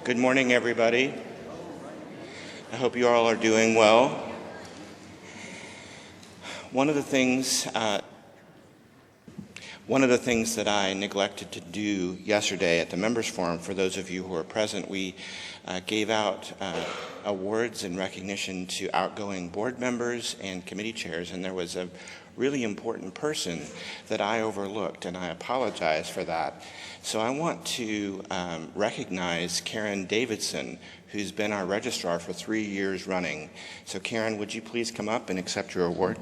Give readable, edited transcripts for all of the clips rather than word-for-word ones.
Good morning, everybody. I hope you all are doing well. One of the things that I neglected to do yesterday at the Members Forum, for those of you who are present, we gave out awards in recognition to outgoing board members and committee chairs, and there was a really important person that I overlooked, and I apologize for that. So I want to recognize Karen Davidson, who's been our registrar for 3 years running. So Karen, would you please come up and accept your award?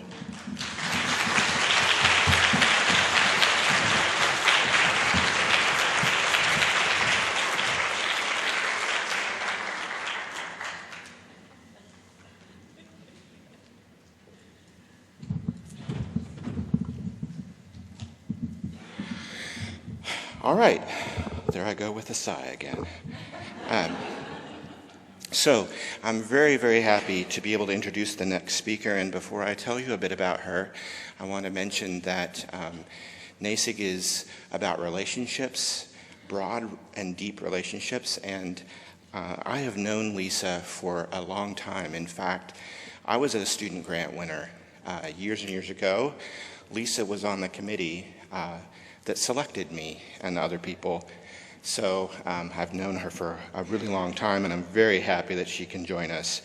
All right, there I go with a sigh again. So I'm very, very happy to be able to introduce the next speaker, and before I tell you a bit about her, I want to mention that NASIG is about relationships, broad and deep relationships, and I have known Lisa for a long time. In fact, I was a student grant winner years and years ago. Lisa was on the committee that selected me and other people. So I've known her for a really long time, and I'm very happy that she can join us.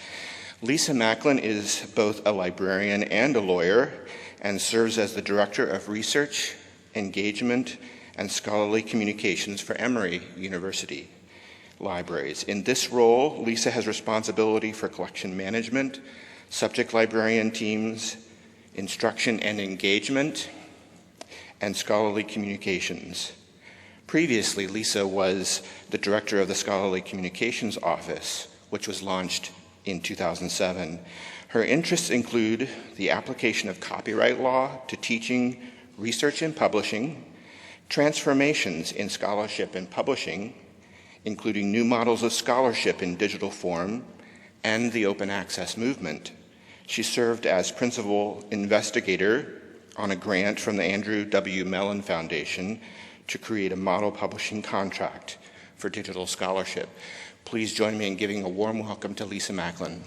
Lisa Macklin is both a librarian and a lawyer, and serves as the Director of Research, Engagement, and Scholarly Communications for Emory University Libraries. In this role, Lisa has responsibility for collection management, subject librarian teams, instruction and engagement, and scholarly communications. Previously, Lisa was the director of the Scholarly Communications Office, which was launched in 2007. Her interests include the application of copyright law to teaching, research, and publishing, transformations in scholarship and publishing, including new models of scholarship in digital form, and the open access movement. She served as principal investigator on a grant from the Andrew W. Mellon Foundation to create a model publishing contract for digital scholarship. Please join me in giving a warm welcome to Lisa Macklin.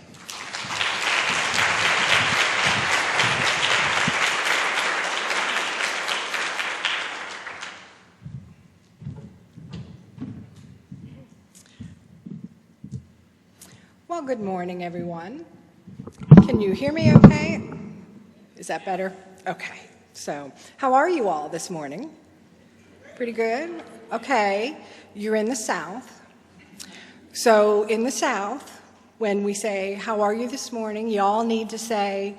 Well, good morning, everyone. Can you hear me okay? Is that better? Okay. So, how are you all this morning? Pretty good? Okay. You're in the South. So, in the South, when we say, how are you this morning, you all need to say,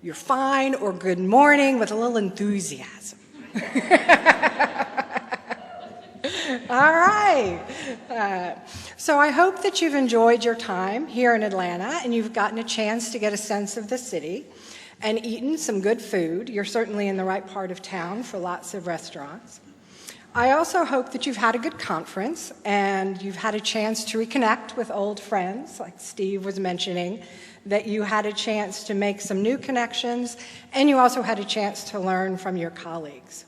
you're fine or good morning with a little enthusiasm. All right. So I hope that you've enjoyed your time here in Atlanta and you've gotten a chance to get a sense of the city and eaten some good food. You're certainly in the right part of town for lots of restaurants. I also hope that you've had a good conference and you've had a chance to reconnect with old friends, like Steve was mentioning, that you had a chance to make some new connections, and you also had a chance to learn from your colleagues.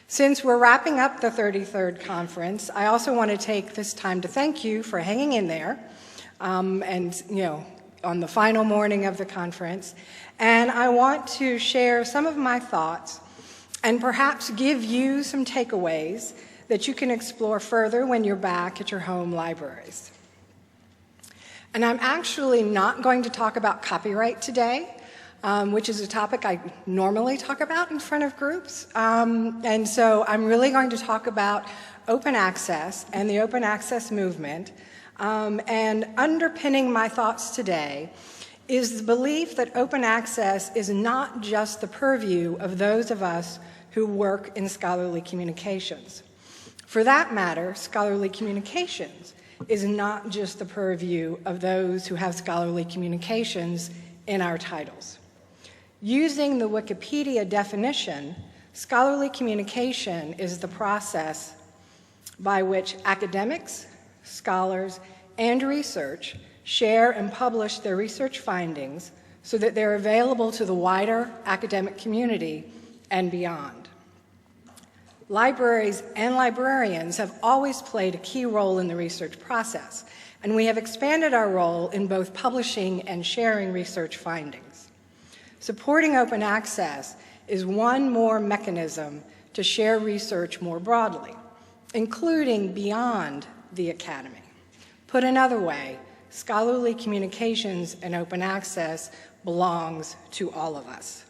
Since we're wrapping up the 33rd conference, I also want to take this time to thank you for hanging in there on the final morning of the conference. And I want to share some of my thoughts and perhaps give you some takeaways that you can explore further when you're back at your home libraries. And I'm actually not going to talk about copyright today, which is a topic I normally talk about in front of groups. And so I'm really going to talk about open access and the open access movement. And underpinning my thoughts today is the belief that open access is not just the purview of those of us who work in scholarly communications. For that matter, scholarly communications is not just the purview of those who have scholarly communications in our titles. Using the Wikipedia definition, scholarly communication is the process by which academics, scholars, and research share and publish their research findings so that they're available to the wider academic community and beyond. Libraries and librarians have always played a key role in the research process, and we have expanded our role in both publishing and sharing research findings. Supporting open access is one more mechanism to share research more broadly, including beyond the academy. Put another way, scholarly communications and open access belongs to all of us.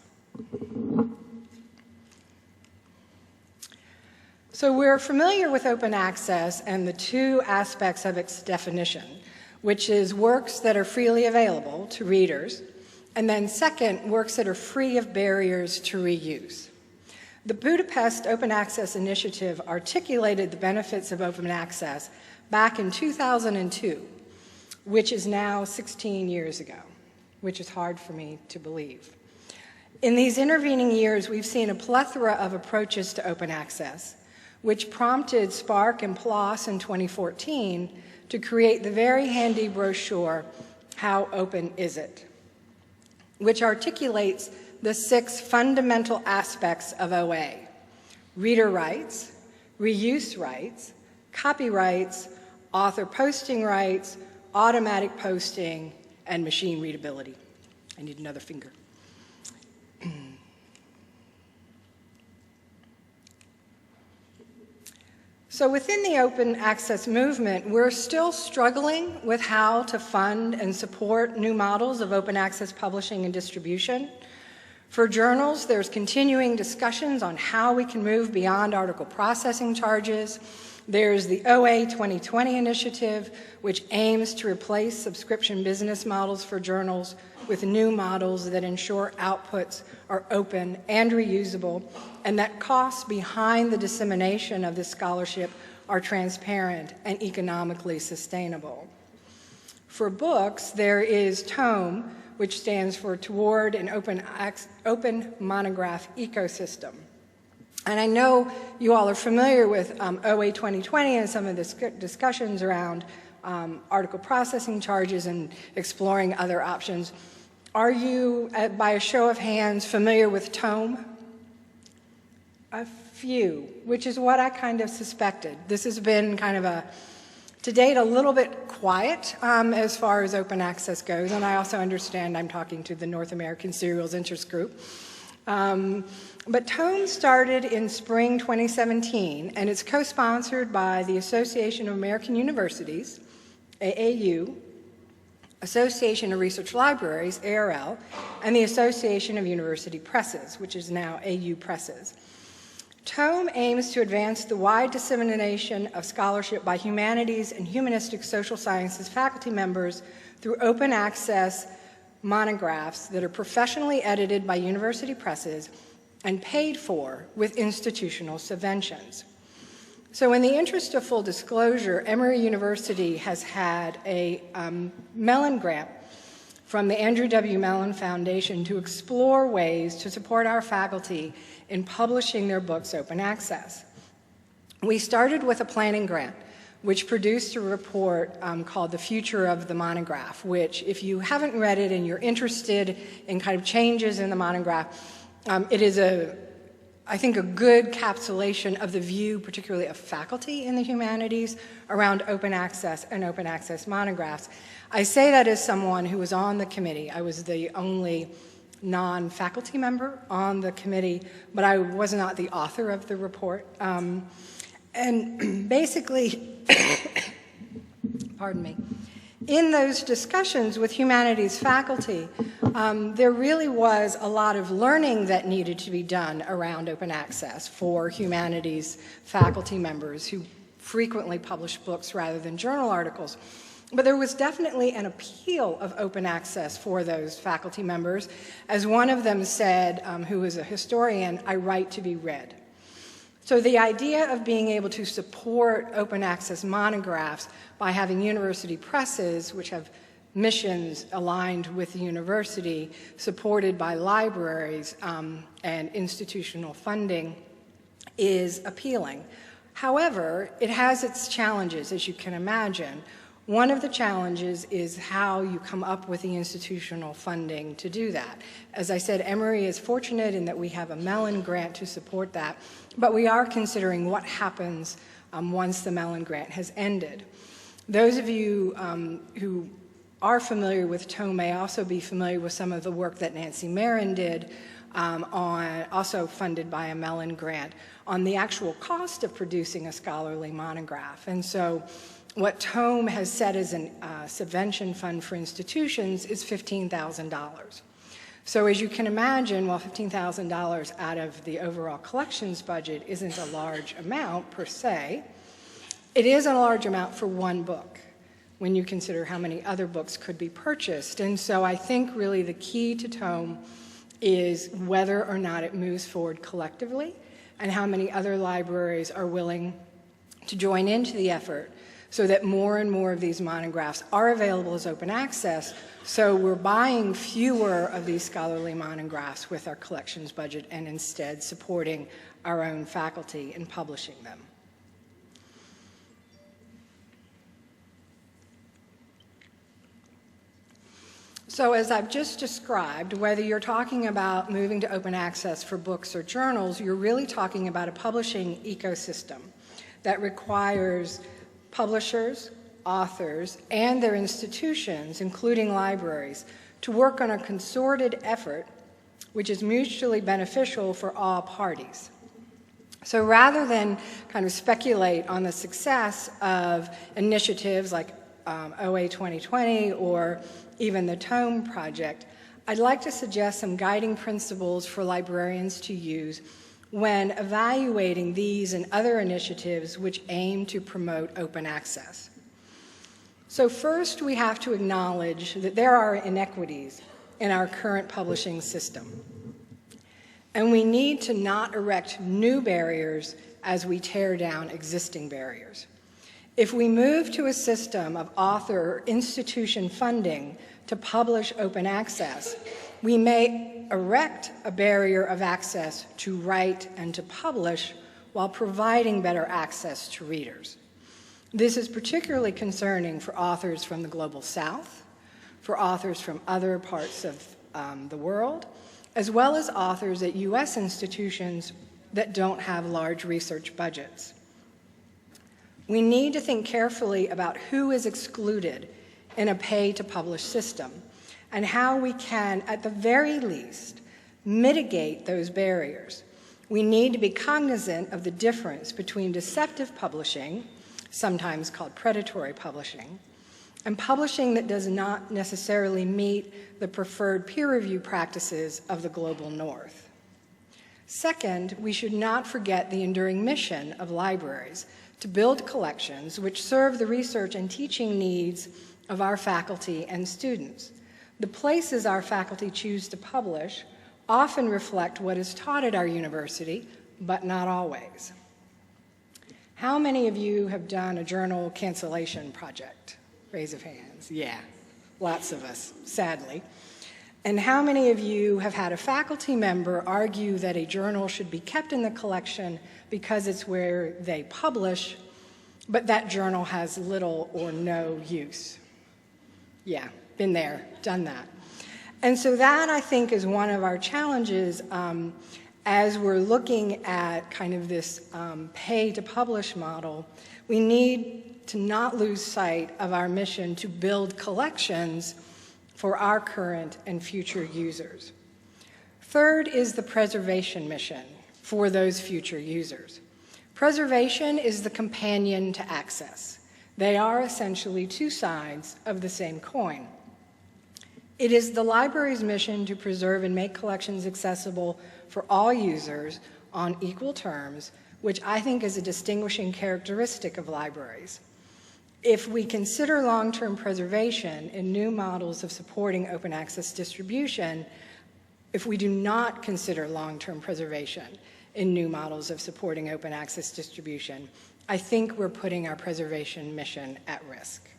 So we're familiar with open access and the two aspects of its definition, which is works that are freely available to readers, and then second, works that are free of barriers to reuse. The Budapest Open Access Initiative articulated the benefits of open access back in 2002, which is now 16 years ago, which is hard for me to believe. In these intervening years, we've seen a plethora of approaches to open access, which prompted Spark and PLOS in 2014 to create the very handy brochure, How Open Is It?, which articulates the 6 fundamental aspects of OA: reader rights, reuse rights, copyrights, author posting rights, automatic posting, and machine readability. I need another finger. So within the open access movement, we're still struggling with how to fund and support new models of open access publishing and distribution. For journals, there's continuing discussions on how we can move beyond article processing charges. There's the OA 2020 initiative, which aims to replace subscription business models for journals with new models that ensure outputs are open and reusable, and that costs behind the dissemination of this scholarship are transparent and economically sustainable. For books, there is TOME, which stands for Toward an Open Monograph Ecosystem. And I know you all are familiar with OA 2020 and some of the discussions around article processing charges and exploring other options. Are you, by a show of hands, familiar with TOME? A few, which is what I kind of suspected. This has been kind of to date, a little bit quiet as far as open access goes, and I also understand I'm talking to the North American Serials Interest Group. But TOME started in spring 2017, and it's co-sponsored by the Association of American Universities, AAU, Association of Research Libraries, ARL, and the Association of University Presses, which is now AU Presses. TOME aims to advance the wide dissemination of scholarship by humanities and humanistic social sciences faculty members through open access monographs that are professionally edited by university presses and paid for with institutional subventions. So in the interest of full disclosure, Emory University has had a Mellon grant from the Andrew W. Mellon Foundation to explore ways to support our faculty in publishing their books open access. We started with a planning grant, which produced a report called The Future of the Monograph, which, if you haven't read it and you're interested in kind of changes in the monograph, it is I think, a good capsulation of the view, particularly of faculty in the humanities, around open access and open access monographs. I say that as someone who was on the committee. I was the only non-faculty member on the committee, but I was not the author of the report. And basically, pardon me, in those discussions with humanities faculty, there really was a lot of learning that needed to be done around open access for humanities faculty members who frequently publish books rather than journal articles. But there was definitely an appeal of open access for those faculty members. As one of them said, who is a historian, I write to be read. So the idea of being able to support open access monographs by having university presses, which have missions aligned with the university, supported by libraries and institutional funding, is appealing. However, it has its challenges, as you can imagine. One of the challenges is how you come up with the institutional funding to do that. As I said, Emory is fortunate in that we have a Mellon grant to support that, but we are considering what happens once the Mellon grant has ended. Those of you who are familiar with Tome may also be familiar with some of the work that Nancy Marin did, also funded by a Mellon grant, on the actual cost of producing a scholarly monograph. And so what Tome has set as a subvention fund for institutions is $15,000. So as you can imagine, while $15,000 out of the overall collections budget isn't a large amount per se, it is a large amount for one book when you consider how many other books could be purchased. And so I think really the key to Tome is whether or not it moves forward collectively and how many other libraries are willing to join into the effort so that more and more of these monographs are available as open access, so we're buying fewer of these scholarly monographs with our collections budget and instead supporting our own faculty in publishing them. So as I've just described, whether you're talking about moving to open access for books or journals, you're really talking about a publishing ecosystem that requires publishers, authors, and their institutions, including libraries, to work on a concerted effort which is mutually beneficial for all parties. So rather than kind of speculate on the success of initiatives like OA 2020 or even the Tome Project, I'd like to suggest some guiding principles for librarians to use when evaluating these and other initiatives which aim to promote open access. So first, we have to acknowledge that there are inequities in our current publishing system, and we need to not erect new barriers as we tear down existing barriers. If we move to a system of author or institution funding to publish open access, we may erect a barrier of access to write and to publish while providing better access to readers. This is particularly concerning for authors from the Global South, for authors from other parts of the world, as well as authors at U.S. institutions that don't have large research budgets. We need to think carefully about who is excluded in a pay-to-publish system and how we can, at the very least, mitigate those barriers. We need to be cognizant of the difference between deceptive publishing, sometimes called predatory publishing, and publishing that does not necessarily meet the preferred peer review practices of the global north. Second, we should not forget the enduring mission of libraries to build collections which serve the research and teaching needs of our faculty and students. The places our faculty choose to publish often reflect what is taught at our university, but not always. How many of you have done a journal cancellation project? Raise of hands. Yeah, lots of us, sadly. And how many of you have had a faculty member argue that a journal should be kept in the collection because it's where they publish, but that journal has little or no use? Yeah, been there, done that. And so that, I think, is one of our challenges as we're looking at kind of this pay-to-publish model. We need to not lose sight of our mission to build collections for our current and future users. Third is the preservation mission for those future users. Preservation is the companion to access. They are essentially two sides of the same coin. It is the library's mission to preserve and make collections accessible for all users on equal terms, which I think is a distinguishing characteristic of libraries. If we consider long-term preservation in new models of supporting open access distribution, if we do not consider long-term preservation in new models of supporting open access distribution, I think we're putting our preservation mission at risk.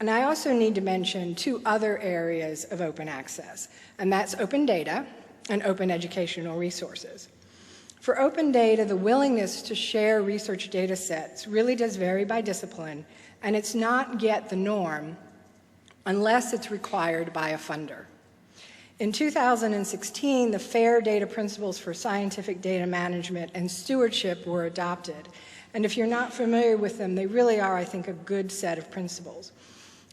And I also need to mention two other areas of open access, and that's open data and open educational resources. For open data, the willingness to share research data sets really does vary by discipline and it's not yet the norm unless it's required by a funder. In 2016, the FAIR data principles for scientific data management and stewardship were adopted. And if you're not familiar with them, they really are, I think, a good set of principles.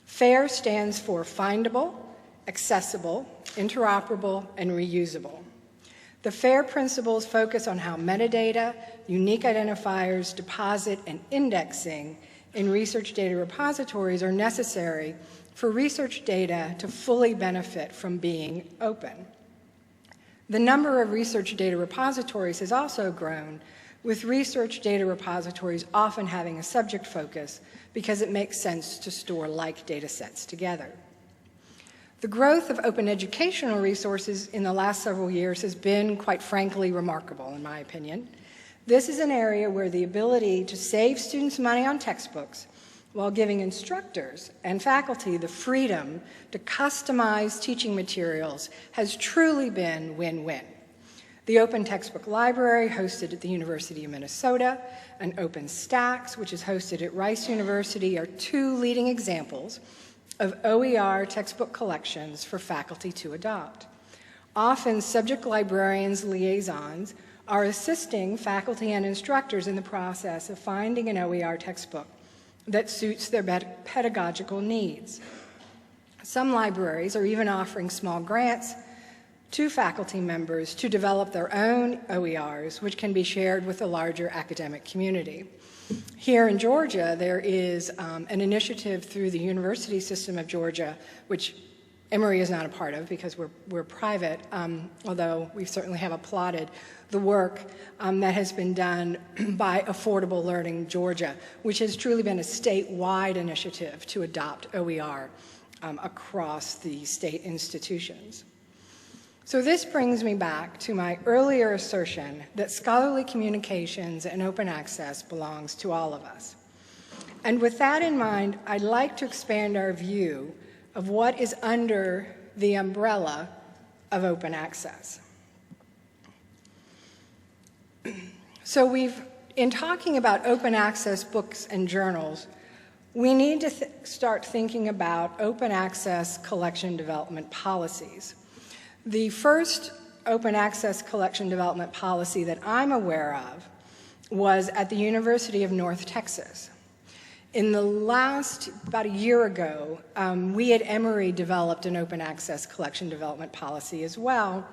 FAIR stands for findable, accessible, interoperable, and reusable. The FAIR principles focus on how metadata, unique identifiers, deposit, and indexing in research data repositories are necessary for research data to fully benefit from being open. The number of research data repositories has also grown, with research data repositories often having a subject focus because it makes sense to store like data sets together. The growth of open educational resources in the last several years has been, quite frankly, remarkable, in my opinion. This is an area where the ability to save students money on textbooks while giving instructors and faculty the freedom to customize teaching materials has truly been win-win. The Open Textbook Library, hosted at the University of Minnesota, and OpenStax, which is hosted at Rice University, are two leading examples of OER textbook collections for faculty to adopt. Often, subject librarians liaisons are assisting faculty and instructors in the process of finding an OER textbook that suits their pedagogical needs. Some libraries are even offering small grants to faculty members to develop their own OERs, which can be shared with the larger academic community. Here in Georgia, there is an initiative through the University System of Georgia, which Emory is not a part of because we're private, although we certainly have applauded the work that has been done by Affordable Learning Georgia, which has truly been a statewide initiative to adopt OER across the state institutions. So this brings me back to my earlier assertion that scholarly communications and open access belongs to all of us. And with that in mind, I'd like to expand our view of what is under the umbrella of open access. So in talking about open access books and journals, we need to start thinking about open access collection development policies. The first open access collection development policy that I'm aware of was at the University of North Texas. In the last, about a year ago, we at Emory developed an open access collection development policy as well,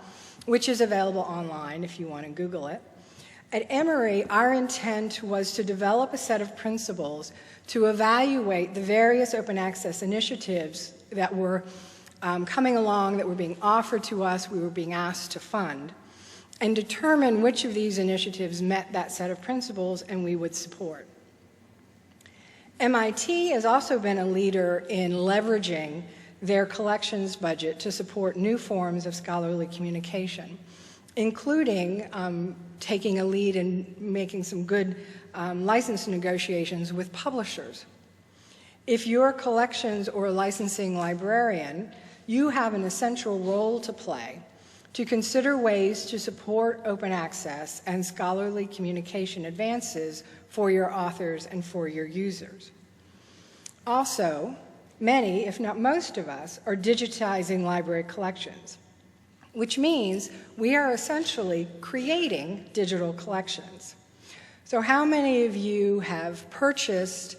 which is available online if you want to Google it. At Emory, our intent was to develop a set of principles to evaluate the various open access initiatives that were coming along, that were being offered to us, we were being asked to fund, and determine which of these initiatives met that set of principles and we would support. MIT has also been a leader in leveraging their collections budget to support new forms of scholarly communication, including taking a lead in making some good license negotiations with publishers. If you're a collections or licensing librarian, you have an essential role to play to consider ways to support open access and scholarly communication advances for your authors and for your users. Also, many, if not most of us, are digitizing library collections, which means we are essentially creating digital collections. So how many of you have purchased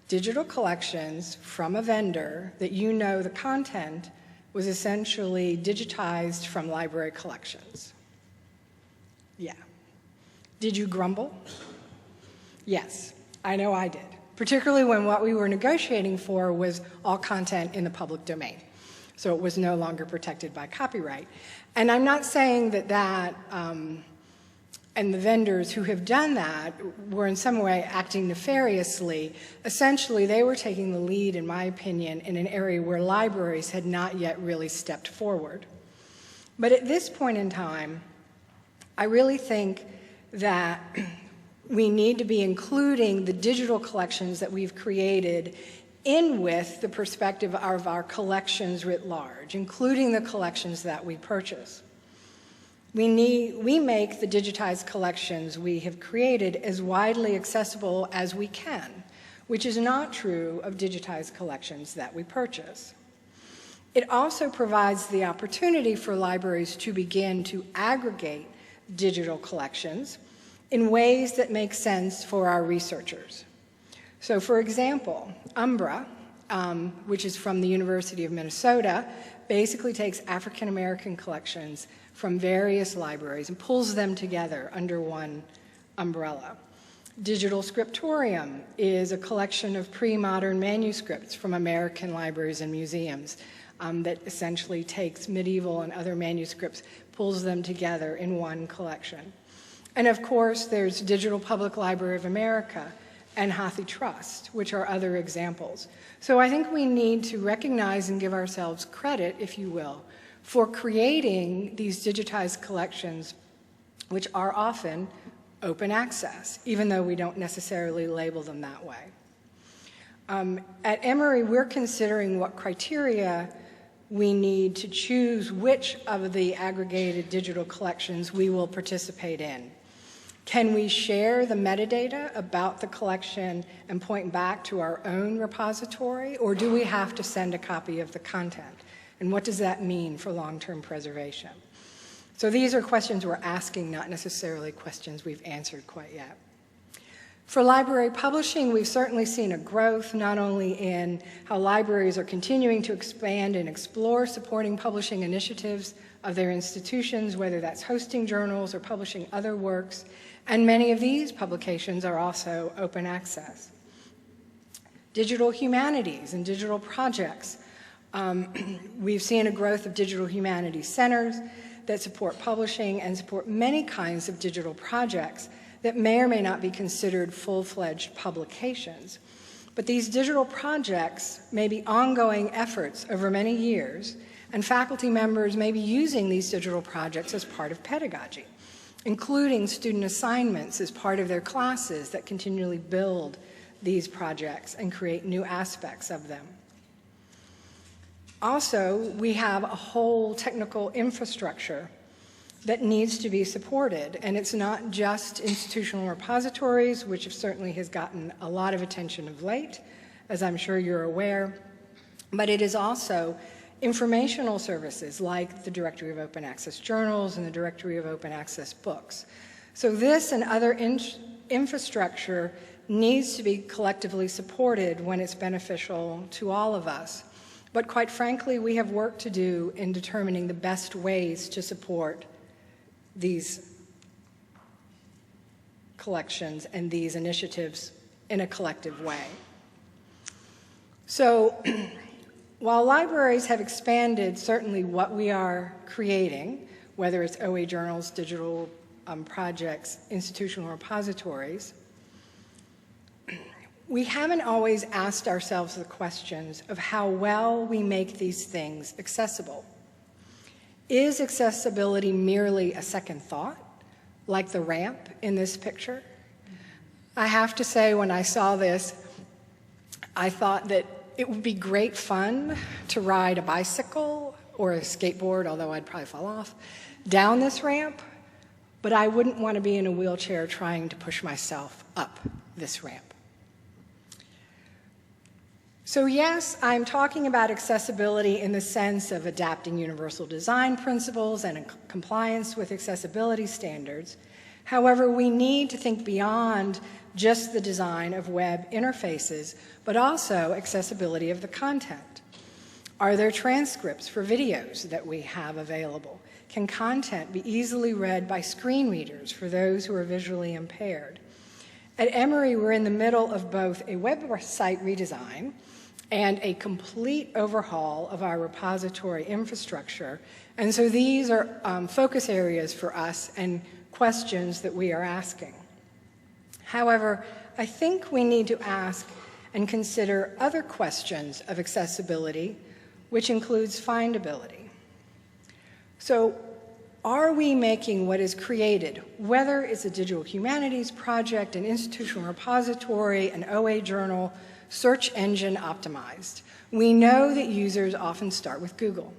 digital collections from a vendor that you know the content was essentially digitized from library collections? Yeah. Did you grumble? Yes, I know I did, particularly when what we were negotiating for was all content in the public domain. So it was no longer protected by copyright. And I'm not saying that and the vendors who have done that were in some way acting nefariously. Essentially, they were taking the lead, in my opinion, in an area where libraries had not yet really stepped forward. But at this point in time, I really think that we need to be including the digital collections that we've created in with the perspective of our collections writ large, including the collections that we purchase. We make the digitized collections we have created as widely accessible as we can, which is not true of digitized collections that we purchase. It also provides the opportunity for libraries to begin to aggregate digital collections in ways that make sense for our researchers. So for example, Umbra, which is from the University of Minnesota, basically takes African American collections from various libraries and pulls them together under one umbrella. Digital Scriptorium is a collection of pre-modern manuscripts from American libraries and museums that essentially takes medieval and other manuscripts, pulls them together in one collection. And of course, there's Digital Public Library of America and HathiTrust, which are other examples. So I think we need to recognize and give ourselves credit, if you will, for creating these digitized collections, which are often open access, even though we don't necessarily label them that way. At Emory, we're considering what criteria we need to choose which of the aggregated digital collections we will participate in. Can we share the metadata about the collection and point back to our own repository, or do we have to send a copy of the content? And what does that mean for long-term preservation? So these are questions we're asking, not necessarily questions we've answered quite yet. For library publishing, we've certainly seen a growth not only in how libraries are continuing to expand and explore supporting publishing initiatives of their institutions, whether that's hosting journals or publishing other works, and many of these publications are also open access. Digital humanities and digital projects. We've seen a growth of digital humanities centers that support publishing and support many kinds of digital projects that may or may not be considered full-fledged publications. But these digital projects may be ongoing efforts over many years, and faculty members may be using these digital projects as part of pedagogy, including student assignments as part of their classes that continually build these projects and create new aspects of them. Also, we have a whole technical infrastructure that needs to be supported, and it's not just institutional repositories, which certainly has gotten a lot of attention of late, as I'm sure you're aware, but it is also informational services like the Directory of Open Access Journals and the Directory of Open Access Books. So this and other infrastructure needs to be collectively supported when it's beneficial to all of us. But quite frankly, we have work to do in determining the best ways to support these collections and these initiatives in a collective way. So while libraries have expanded certainly what we are creating, whether it's OA journals, digital projects, institutional repositories, we haven't always asked ourselves the questions of how well we make these things accessible. Is accessibility merely a second thought, like the ramp in this picture? I have to say, when I saw this, I thought that it would be great fun to ride a bicycle or a skateboard, although I'd probably fall off, down this ramp, but I wouldn't want to be in a wheelchair trying to push myself up this ramp. So yes, I'm talking about accessibility in the sense of adapting universal design principles and compliance with accessibility standards. However, we need to think beyond just the design of web interfaces, but also accessibility of the content. Are there transcripts for videos that we have available? Can content be easily read by screen readers for those who are visually impaired? At Emory, we're in the middle of both a website redesign and a complete overhaul of our repository infrastructure. And so these are focus areas for us and questions that we are asking. However, I think we need to ask and consider other questions of accessibility, which includes findability. So are we making what is created, whether it's a digital humanities project, an institutional repository, an OA journal, search engine optimized? We know that users often start with Google.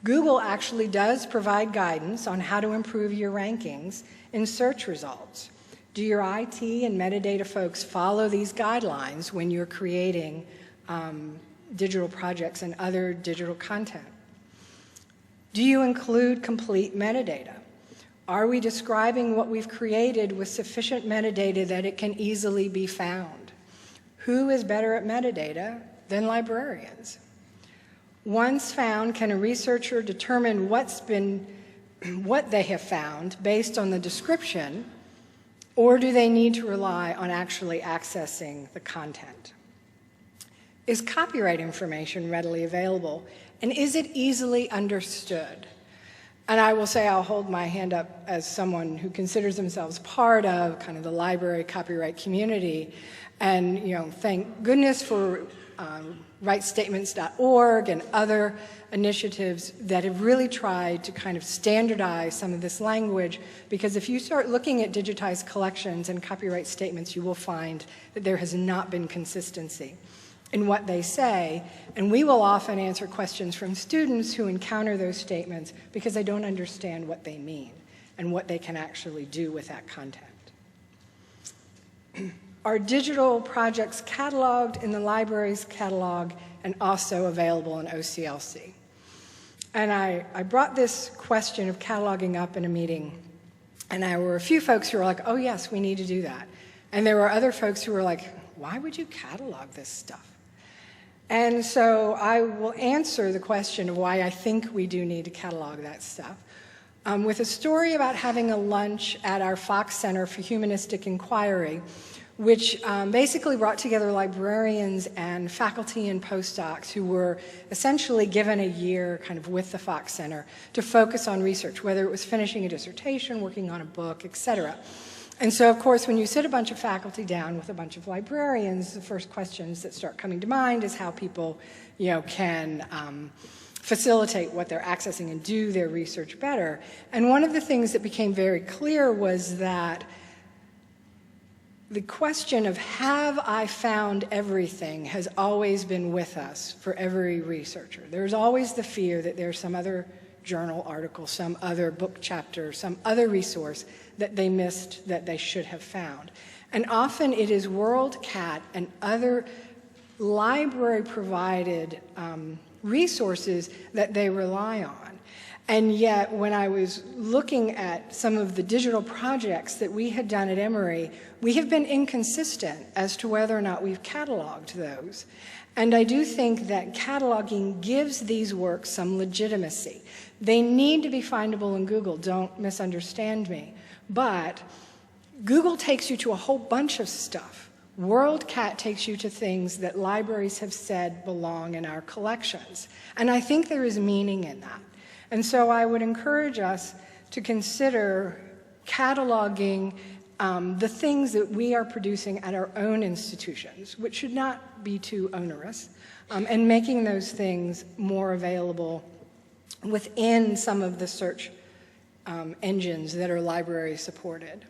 Google actually does provide guidance on how to improve your rankings in search results. Do your IT and metadata folks follow these guidelines when you're creating digital projects and other digital content? Do you include complete metadata? Are we describing what we've created with sufficient metadata that it can easily be found? Who is better at metadata than librarians? Once found, can a researcher determine what they have found based on the description, or do they need to rely on actually accessing the content? Is copyright information readily available, and is it easily understood? And I will say, I'll hold my hand up as someone who considers themselves part of kind of the library copyright community. And, thank goodness for rightstatements.org and other initiatives that have really tried to kind of standardize some of this language, because if you start looking at digitized collections and copyright statements, you will find that there has not been consistency in what they say, and we will often answer questions from students who encounter those statements because they don't understand what they mean and what they can actually do with that content. Are digital projects cataloged in the library's catalog and also available in OCLC? And I brought this question of cataloging up in a meeting, and there were a few folks who were like, oh yes, we need to do that. And there were other folks who were like, why would you catalog this stuff? And so I will answer the question of why I think we do need to catalog that stuff with a story about having a lunch at our Fox Center for Humanistic Inquiry, which basically brought together librarians and faculty and postdocs who were essentially given a year kind of with the Fox Center to focus on research, whether it was finishing a dissertation, working on a book, etc. And so, of course, when you sit a bunch of faculty down with a bunch of librarians, the first questions that start coming to mind is how people, can facilitate what they're accessing and do their research better. And one of the things that became very clear was that the question of have I found everything has always been with us for every researcher. There's always the fear that there's some other journal article, some other book chapter, some other resource that they missed that they should have found. And often it is WorldCat and other library-provided resources that they rely on. And yet, when I was looking at some of the digital projects that we had done at Emory, we have been inconsistent as to whether or not we've cataloged those. And I do think that cataloging gives these works some legitimacy. They need to be findable in Google, don't misunderstand me. But Google takes you to a whole bunch of stuff. WorldCat takes you to things that libraries have said belong in our collections. And I think there is meaning in that. And so I would encourage us to consider cataloging the things that we are producing at our own institutions, which should not be too onerous, and making those things more available within some of the search engines that are library supported.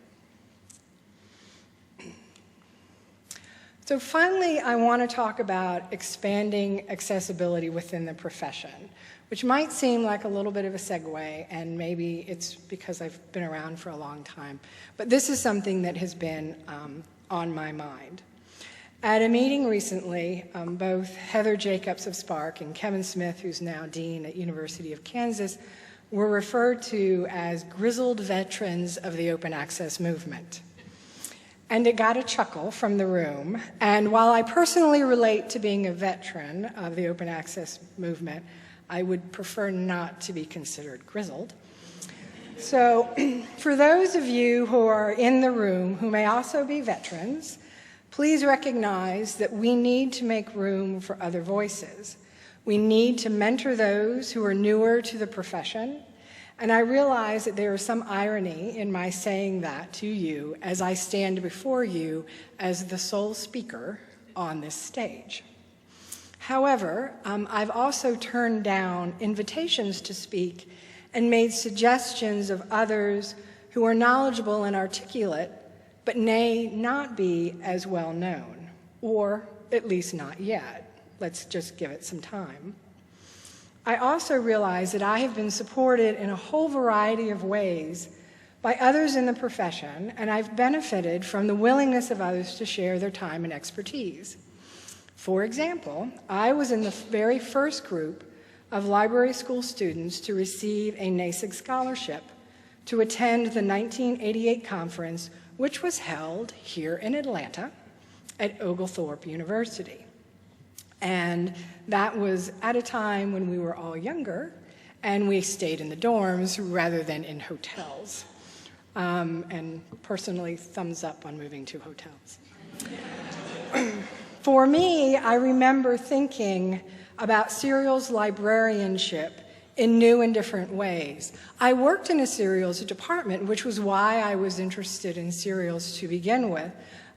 So finally, I want to talk about expanding accessibility within the profession, which might seem like a little bit of a segue, and maybe it's because I've been around for a long time, but this is something that has been on my mind. At a meeting recently, both Heather Jacobs of Spark and Kevin Smith, who's now Dean at University of Kansas, were referred to as grizzled veterans of the open access movement. And it got a chuckle from the room, and while I personally relate to being a veteran of the open access movement, I would prefer not to be considered grizzled. So for those of you who are in the room who may also be veterans, please recognize that we need to make room for other voices. We need to mentor those who are newer to the profession, and I realize that there is some irony in my saying that to you as I stand before you as the sole speaker on this stage. However, I've also turned down invitations to speak and made suggestions of others who are knowledgeable and articulate, but may not be as well known, or at least not yet. Let's just give it some time. I also realize that I have been supported in a whole variety of ways by others in the profession, and I've benefited from the willingness of others to share their time and expertise. For example, I was in the very first group of library school students to receive a NASIG scholarship to attend the 1988 conference, which was held here in Atlanta at Oglethorpe University. And that was at a time when we were all younger, and we stayed in the dorms rather than in hotels. And personally, thumbs up on moving to hotels. For me, I remember thinking about serials librarianship in new and different ways. I worked in a serials department, which was why I was interested in serials to begin with.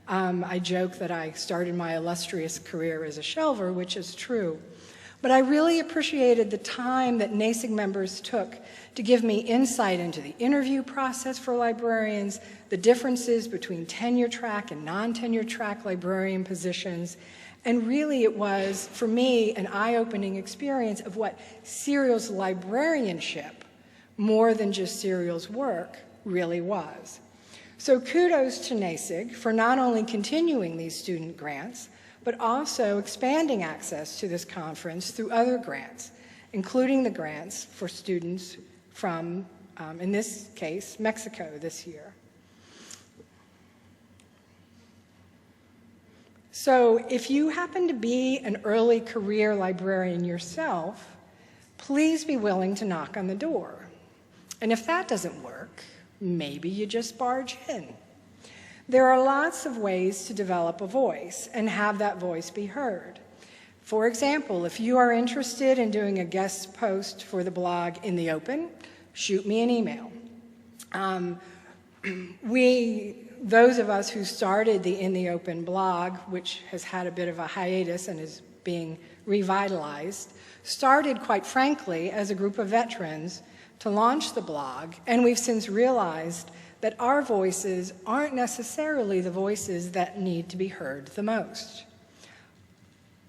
I joke that I started my illustrious career as a shelver, which is true. But I really appreciated the time that NASIG members took to give me insight into the interview process for librarians, the differences between tenure-track and non-tenure-track librarian positions, and really it was, for me, an eye-opening experience of what serials librarianship, more than just serials work, really was. So kudos to NASIG for not only continuing these student grants, but also expanding access to this conference through other grants, including the grants for students from, in this case, Mexico this year. So if you happen to be an early career librarian yourself, please be willing to knock on the door. And if that doesn't work, maybe you just barge in. There are lots of ways to develop a voice and have that voice be heard. For example, if you are interested in doing a guest post for the blog In the Open, shoot me an email. Those of us who started the In the Open blog, which has had a bit of a hiatus and is being revitalized, started, quite frankly, as a group of veterans to launch the blog, and we've since realized that our voices aren't necessarily the voices that need to be heard the most.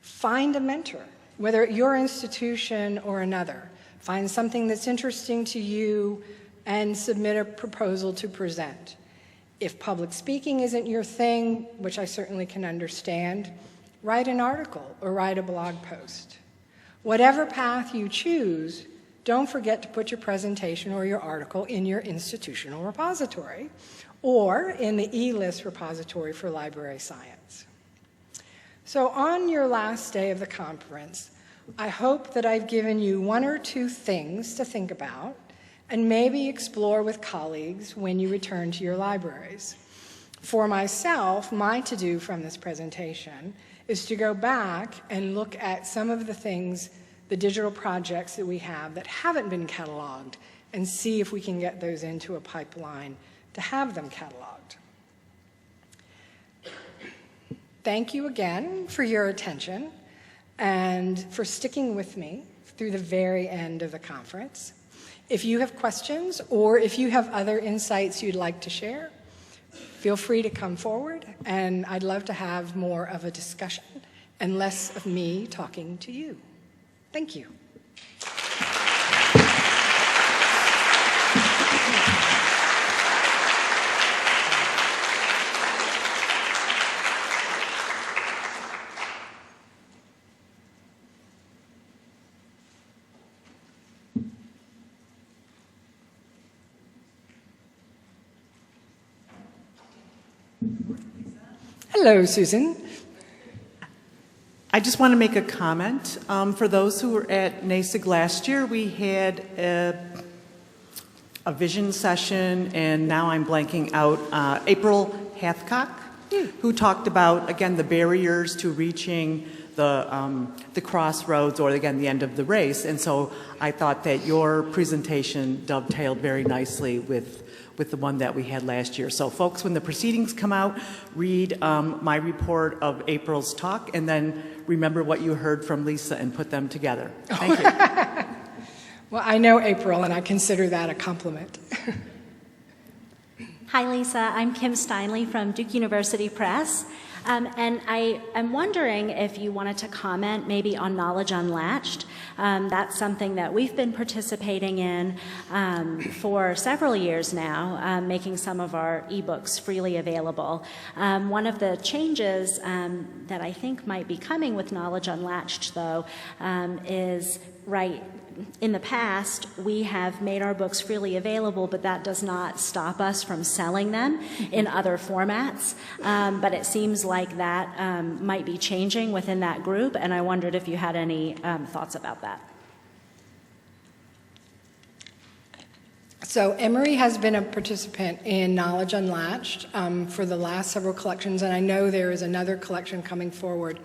Find a mentor, whether at your institution or another. Find something that's interesting to you and submit a proposal to present. If public speaking isn't your thing, which I certainly can understand, write an article or write a blog post. Whatever path you choose, don't forget to put your presentation or your article in your institutional repository or in the eList repository for library science. So on your last day of the conference, I hope that I've given you one or two things to think about and maybe explore with colleagues when you return to your libraries. For myself, my to-do from this presentation is to go back and look at some of the things, the digital projects that we have that haven't been cataloged, and see if we can get those into a pipeline to have them cataloged. Thank you again for your attention and for sticking with me through the very end of the conference. If you have questions or if you have other insights you'd like to share, feel free to come forward, and I'd love to have more of a discussion and less of me talking to you. Thank you. Hello, Susan. I just want to make a comment. For those who were at NASIG last year, we had a vision session, and now I'm blanking out, April Hathcock, who talked about, again, the barriers to reaching the crossroads, or again, the end of the race. And so I thought that your presentation dovetailed very nicely with the one that we had last year. So folks, when the proceedings come out, read my report of April's talk, and then remember what you heard from Lisa and put them together. Thank you. Well, I know April, and I consider that a compliment. Hi, Lisa. I'm Kim Steinle from Duke University Press. And I am wondering if you wanted to comment maybe on Knowledge Unlatched. That's something that we've been participating in for several years now, making some of our ebooks freely available. One of the changes that I think might be coming with Knowledge Unlatched, though, is in the past, we have made our books freely available, but that does not stop us from selling them in other formats. But it seems like that might be changing within that group, and I wondered if you had any thoughts about that. So Emory has been a participant in Knowledge Unlatched for the last several collections, and I know there is another collection coming forward.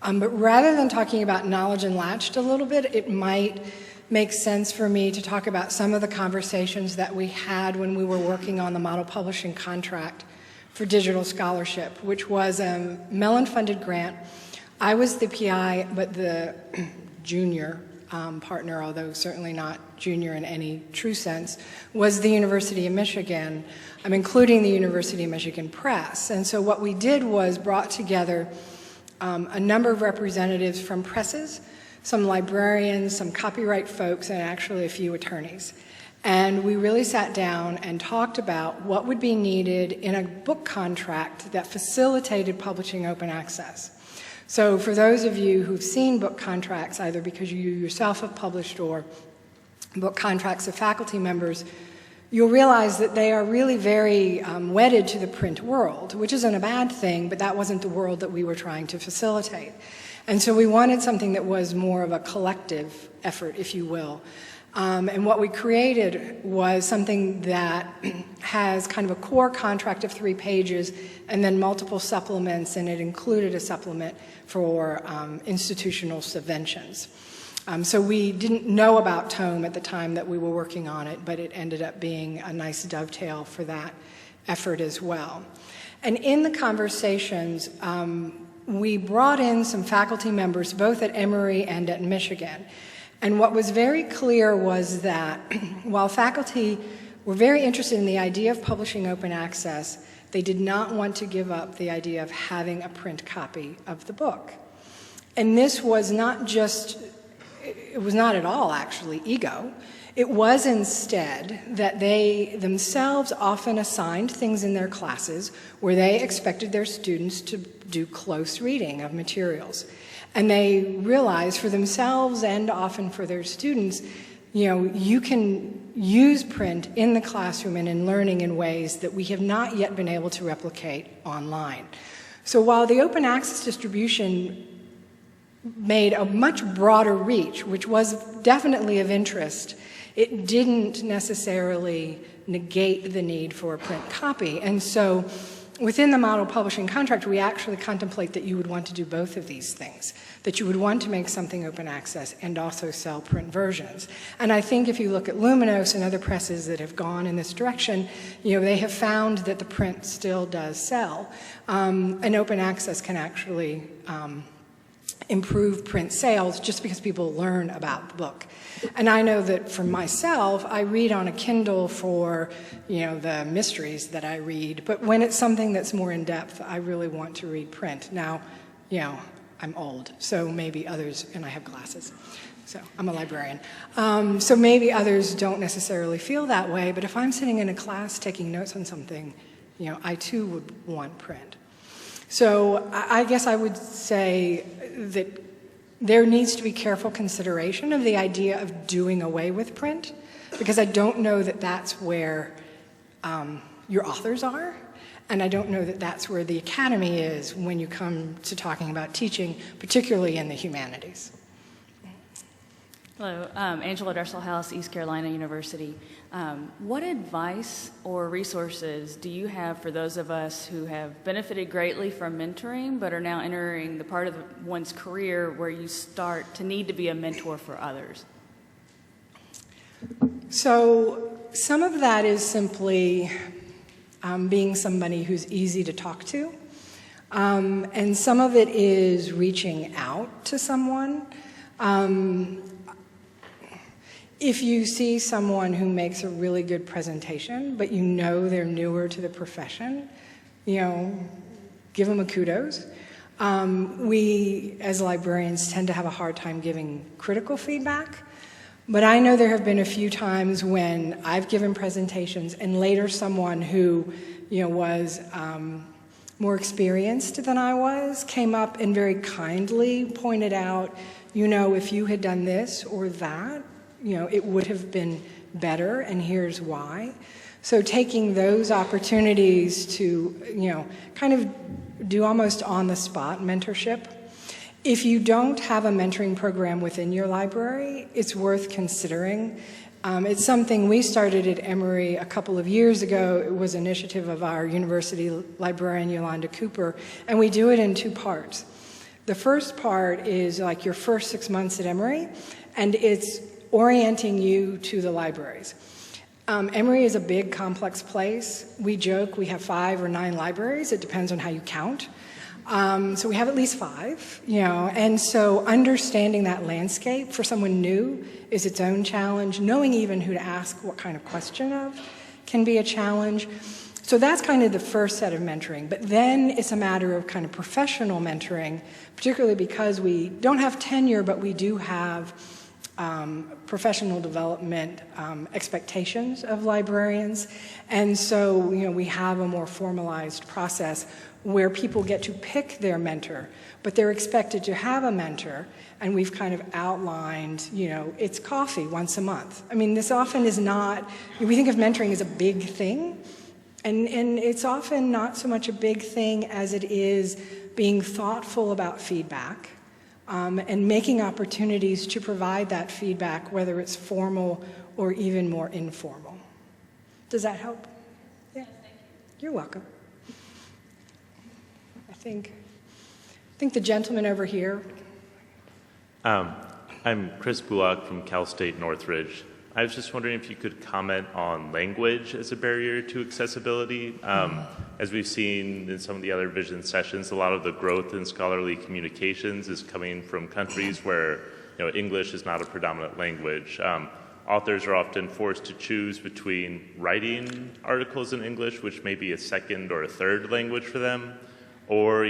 But rather than talking about Knowledge Unlatched a little bit, it might make sense for me to talk about some of the conversations that we had when we were working on the model publishing contract for digital scholarship, which was a Mellon-funded grant. I was the PI, but the junior partner, although certainly not junior in any true sense, was the University of Michigan, including the University of Michigan Press. And so what we did was brought together a number of representatives from presses, some librarians, some copyright folks, and actually a few attorneys. And we really sat down and talked about what would be needed in a book contract that facilitated publishing open access. So for those of you who've seen book contracts, either because you yourself have published or book contracts of faculty members, you'll realize that they are really very wedded to the print world, which isn't a bad thing, but that wasn't the world that we were trying to facilitate. And so we wanted something that was more of a collective effort, if you will. And what we created was something that has kind of a core contract of 3 pages and then multiple supplements, and it included a supplement for institutional subventions. So we didn't know about Tome at the time that we were working on it, but it ended up being a nice dovetail for that effort as well. And in the conversations, we brought in some faculty members, both at Emory and at Michigan. And what was very clear was that while faculty were very interested in the idea of publishing open access, they did not want to give up the idea of having a print copy of the book. And this was not just, it was not at all actually ego. It was instead that they themselves often assigned things in their classes where they expected their students to do close reading of materials. And they realized for themselves and often for their students, you can use print in the classroom and in learning in ways that we have not yet been able to replicate online. So while the open access distribution made a much broader reach, which was definitely of interest, it didn't necessarily negate the need for a print copy. And so within the model publishing contract, we actually contemplate that you would want to do both of these things, that you would want to make something open access and also sell print versions. And I think if you look at Luminos and other presses that have gone in this direction, they have found that the print still does sell. And open access can actually improve print sales just because people learn about the book. And I know that for myself, I read on a Kindle for, the mysteries that I read, but when it's something that's more in-depth, I really want to read print. Now, I'm old, so maybe others, and I have glasses, so I'm a librarian. So maybe others don't necessarily feel that way, but if I'm sitting in a class taking notes on something, I too would want print. So I guess I would say that there needs to be careful consideration of the idea of doing away with print, because I don't know that that's where your authors are, and I don't know that that's where the academy is when you come to talking about teaching, particularly in the humanities. Hello, Angela Dresselhaus, East Carolina University. What advice or resources do you have for those of us who have benefited greatly from mentoring but are now entering the part of one's career where you start to need to be a mentor for others? So some of that is simply being somebody who's easy to talk to, and some of it is reaching out to someone. If you see someone who makes a really good presentation, but they're newer to the profession, give them a kudos. We, as librarians, tend to have a hard time giving critical feedback, but I know there have been a few times when I've given presentations and later someone who, was more experienced than I was came up and very kindly pointed out, if you had done this or that, it would have been better, and here's why. So taking those opportunities to, kind of do almost on-the-spot mentorship. If you don't have a mentoring program within your library, it's worth considering. It's something we started at Emory a couple of years ago. It was an initiative of our university librarian, Yolanda Cooper, and we do it in two parts. The first part is like your first 6 months at Emory, and it's orienting you to the libraries. Emory is a big, complex place. We joke we have 5 or 9 libraries. It depends on how you count. So we have at least 5, and so understanding that landscape for someone new is its own challenge. Knowing even who to ask what kind of question of can be a challenge. So that's kind of the first set of mentoring. But then it's a matter of kind of professional mentoring, particularly because we don't have tenure, but we do have professional development expectations of librarians. And so, we have a more formalized process where people get to pick their mentor, but they're expected to have a mentor, and we've kind of outlined, it's coffee once a month. I mean, this often is not, we think of mentoring as a big thing, and it's often not so much a big thing as it is being thoughtful about feedback, and making opportunities to provide that feedback, whether it's formal or even more informal. Does that help? Yeah. You're welcome. I think the gentleman over here. I'm Chris Bullock from Cal State Northridge. I was just wondering if you could comment on language as a barrier to accessibility. As we've seen in some of the other vision sessions, a lot of the growth in scholarly communications is coming from countries where English is not a predominant language. Authors are often forced to choose between writing articles in English, which may be a second or a third language for them, or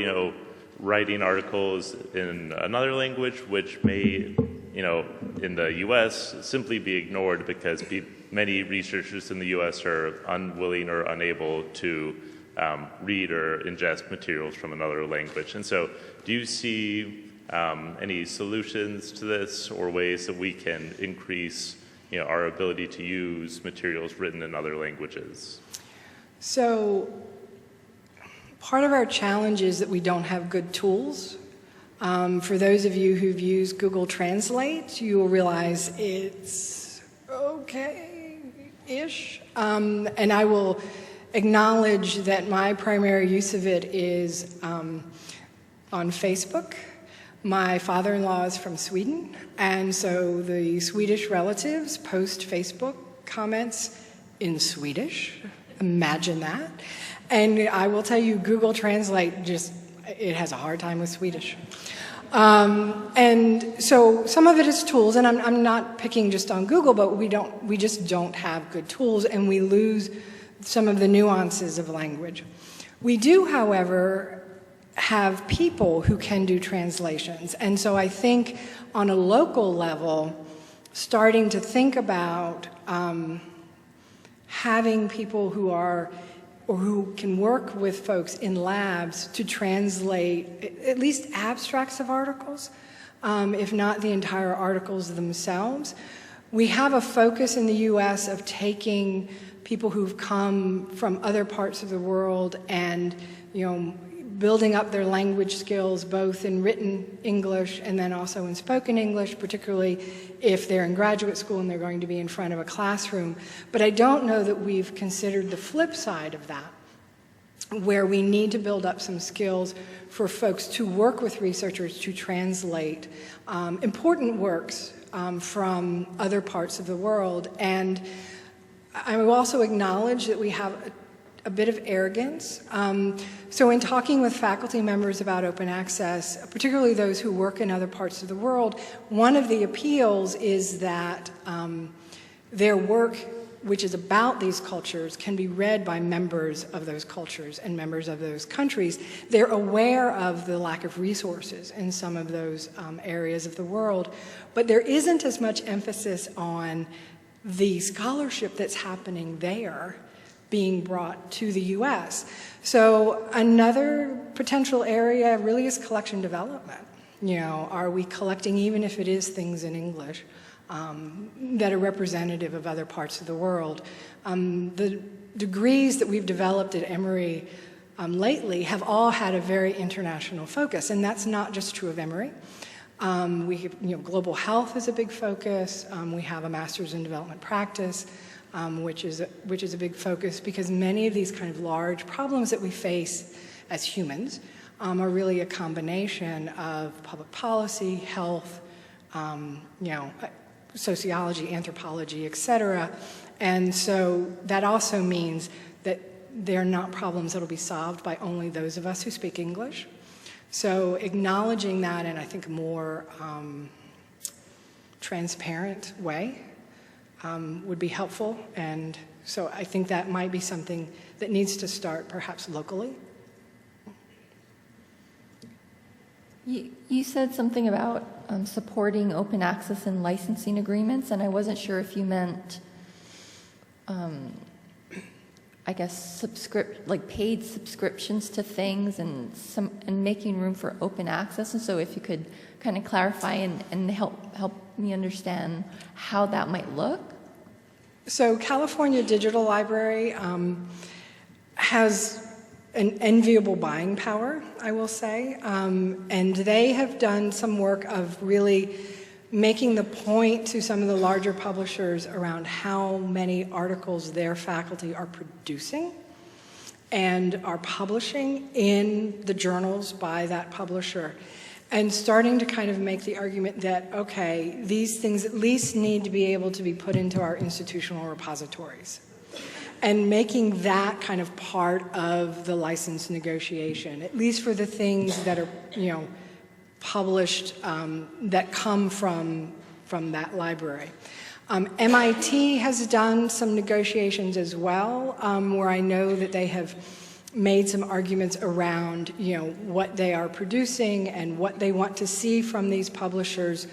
writing articles in another language, which may in the U.S. simply be ignored because many researchers in the U.S. are unwilling or unable to read or ingest materials from another language. And so do you see any solutions to this or ways that we can increase our ability to use materials written in other languages? So part of our challenge is that we don't have good tools. For those of you who've used Google Translate, you will realize it's okay-ish. And I will acknowledge that my primary use of it is on Facebook. My father-in-law is from Sweden, and so the Swedish relatives post Facebook comments in Swedish. Imagine that. And I will tell you, Google Translate it has a hard time with Swedish. And so some of it is tools, and I'm not picking just on Google, but we just don't have good tools, and we lose some of the nuances of language. We do, however, have people who can do translations, and so I think on a local level, starting to think about having people who are or who can work with folks in labs to translate at least abstracts of articles, if not the entire articles themselves. We have a focus in the U.S. of taking people who've come from other parts of the world and, building up their language skills, both in written English and then also in spoken English, particularly if they're in graduate school and they're going to be in front of a classroom. But I don't know that we've considered the flip side of that, where we need to build up some skills for folks to work with researchers to translate important works from other parts of the world. And I will also acknowledge that we have a bit of arrogance. So in talking with faculty members about open access, particularly those who work in other parts of the world, one of the appeals is that their work which is about these cultures, can be read by members of those cultures and members of those countries. They're aware of the lack of resources in some of those areas of the world, but there isn't as much emphasis on the scholarship that's happening there being brought to the U.S. So another potential area really is collection development. Are we collecting, even if it is things in English, that are representative of other parts of the world? The degrees that we've developed at Emory lately have all had a very international focus, and that's not just true of Emory. We have, global health is a big focus. We have a master's in development practice, which is a big focus, because many of these kind of large problems that we face as humans are really a combination of public policy, health, sociology, anthropology, et cetera. And so that also means that they're not problems that will be solved by only those of us who speak English. So acknowledging that in, I think, a more transparent way would be helpful. And so I think that might be something that needs to start perhaps locally. You said something about supporting open access and licensing agreements, and I wasn't sure if you meant, I guess, paid subscriptions to things and making room for open access. And so if you could kind of clarify and help me understand how that might look. So California Digital Library has an enviable buying power, I will say, and they have done some work of really making the point to some of the larger publishers around how many articles their faculty are producing and are publishing in the journals by that publisher, and starting to kind of make the argument that, okay, these things at least need to be able to be put into our institutional repositories, and making that kind of part of the license negotiation, at least for the things that are, published that come from that library. MIT has done some negotiations as well, where I know that they have made some arguments around, what they are producing and what they want to see from these publishers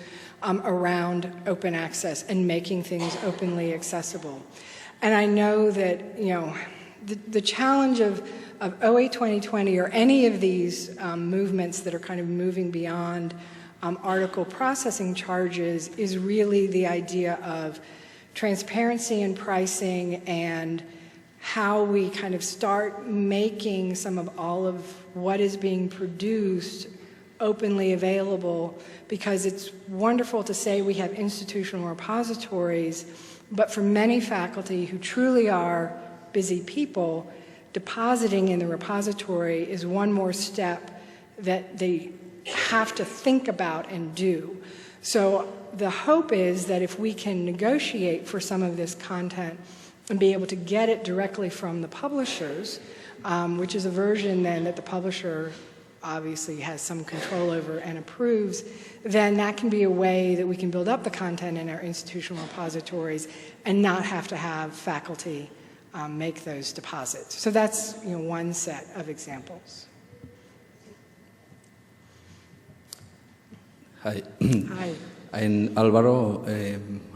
around open access and making things openly accessible. And I know that, the challenge of OA 2020 or any of these movements that are kind of moving beyond article processing charges is really the idea of transparency in pricing and how we kind of start making some of all of what is being produced openly available, because it's wonderful to say we have institutional repositories, but for many faculty who truly are busy people, depositing in the repository is one more step that they have to think about and do. So the hope is that if we can negotiate for some of this content and be able to get it directly from the publishers, which is a version then that the publisher obviously has some control over and approves, then that can be a way that we can build up the content in our institutional repositories and not have to have faculty make those deposits. So that's one set of examples. Hi. Hi. I'm Alvaro.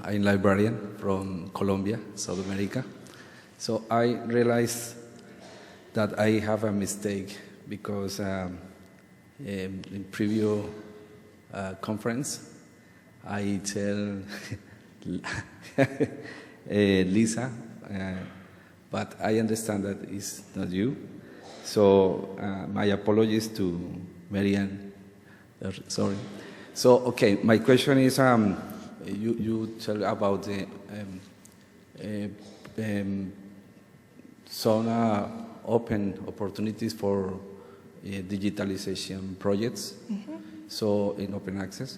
I'm librarian from Colombia, South America. So I realized that I have a mistake because in previous conference, I tell Lisa, but I understand that it's not you. So my apologies to Marianne. Sorry. So, okay, my question is, you tell about the some open opportunities for digitalization projects, so in open access.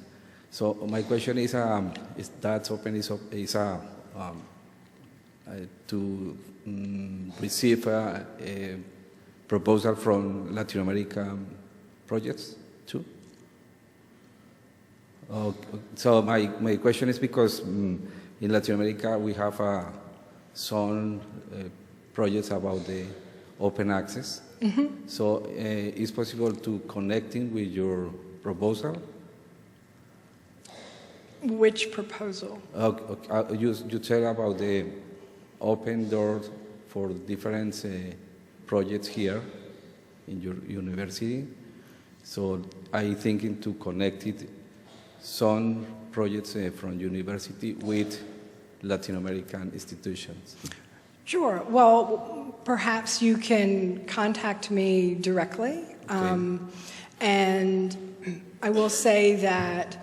So my question is that open is to receive a proposal from Latin American projects too? So my question is because in Latin America we have some projects about the open access. So it's possible to connecting with your proposal. Which proposal? You tell about the open doors for different projects here in your university. So I thinking to connect it some projects from university with Latin American institutions. Sure. Well, perhaps you can contact me directly. Okay. And I will say that,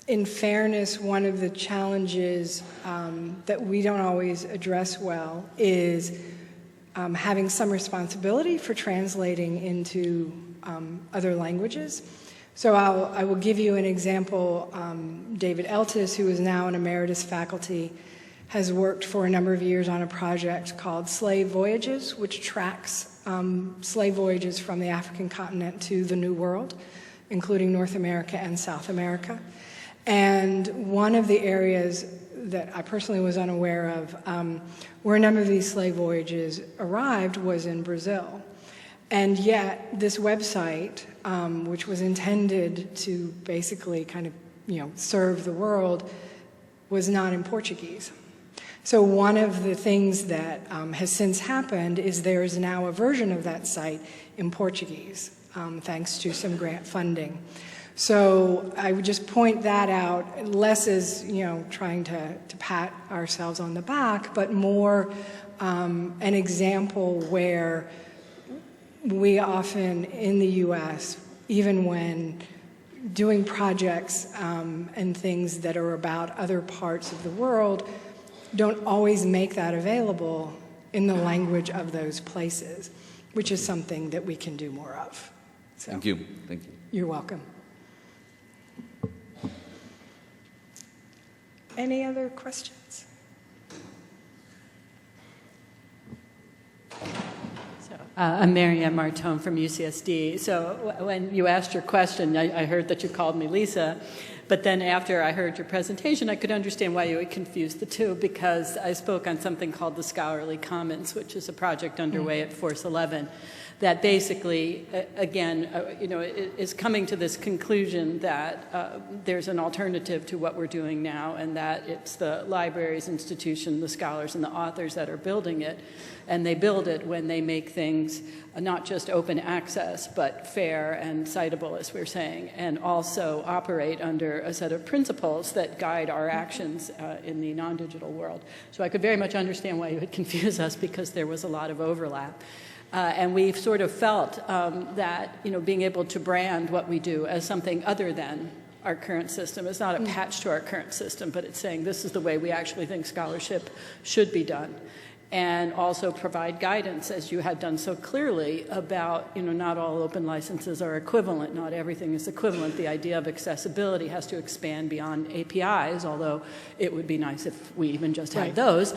in fairness, one of the challenges that we don't always address well is having some responsibility for translating into other languages. So I will give you an example. David Eltis, who is now an emeritus faculty, has worked for a number of years on a project called Slave Voyages, which tracks slave voyages from the African continent to the New World, including North America and South America. And one of the areas that I personally was unaware of, where a number of these slave voyages arrived, was in Brazil. And yet, this website, which was intended to basically kind of, serve the world, was not in Portuguese. So one of the things that has since happened is there is now a version of that site in Portuguese, thanks to some grant funding. So I would just point that out, less as, trying to pat ourselves on the back, but more an example where we often, in the U.S., even when doing projects and things that are about other parts of the world, don't always make that available in the language of those places, which is something that we can do more of. So, Thank you. Thank you. You're welcome. Any other questions? I'm Marianne Martone from UCSD. So when you asked your question, I heard that you called me Lisa, but then after I heard your presentation, I could understand why you would confuse the two, because I spoke on something called the Scholarly Commons, which is a project underway at Force 11 that basically, again, is coming to this conclusion that there's an alternative to what we're doing now, and that it's the libraries, institution, the scholars, and the authors that are building it. And they build it when they make things not just open access, but fair and citable, as we're saying, and also operate under a set of principles that guide our actions in the non-digital world. So I could very much understand why you would confuse us, because there was a lot of overlap. And we've sort of felt that, being able to brand what we do as something other than our current system is not a patch to our current system, but it's saying this is the way we actually think scholarship should be done. And also provide guidance, as you had done so clearly, about, not all open licenses are equivalent. Not everything is equivalent. The idea of accessibility has to expand beyond APIs, although it would be nice if we even just had those,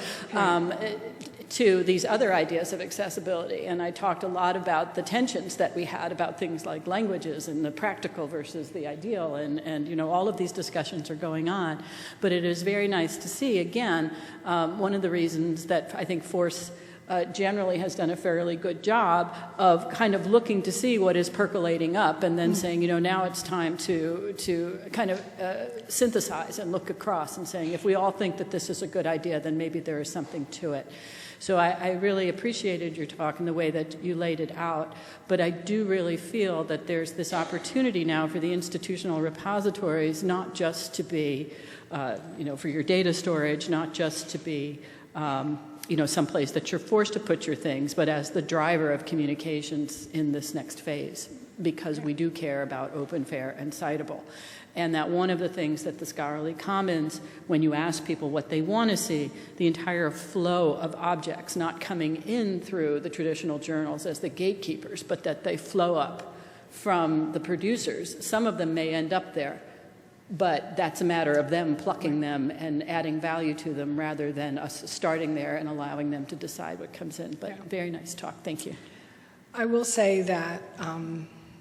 to these other ideas of accessibility. And I talked a lot about the tensions that we had about things like languages and the practical versus the ideal, and all of these discussions are going on. But it is very nice to see, again, one of the reasons that I think Force generally has done a fairly good job of kind of looking to see what is percolating up and then saying, now it's time to kind of synthesize and look across and saying, if we all think that this is a good idea, then maybe there is something to it. So I really appreciated your talk and the way that you laid it out, but I do really feel that there's this opportunity now for the institutional repositories not just to be, for your data storage, not just to be, someplace that you're forced to put your things, but as the driver of communications in this next phase, because we do care about open, fair, and citable. And that one of the things that the Scholarly Commons, when you ask people what they want to see, the entire flow of objects not coming in through the traditional journals as the gatekeepers, but that they flow up from the producers. Some of them may end up there, but that's a matter of them plucking them and adding value to them rather than us starting there and allowing them to decide what comes in. But very nice talk. Thank you. I will say that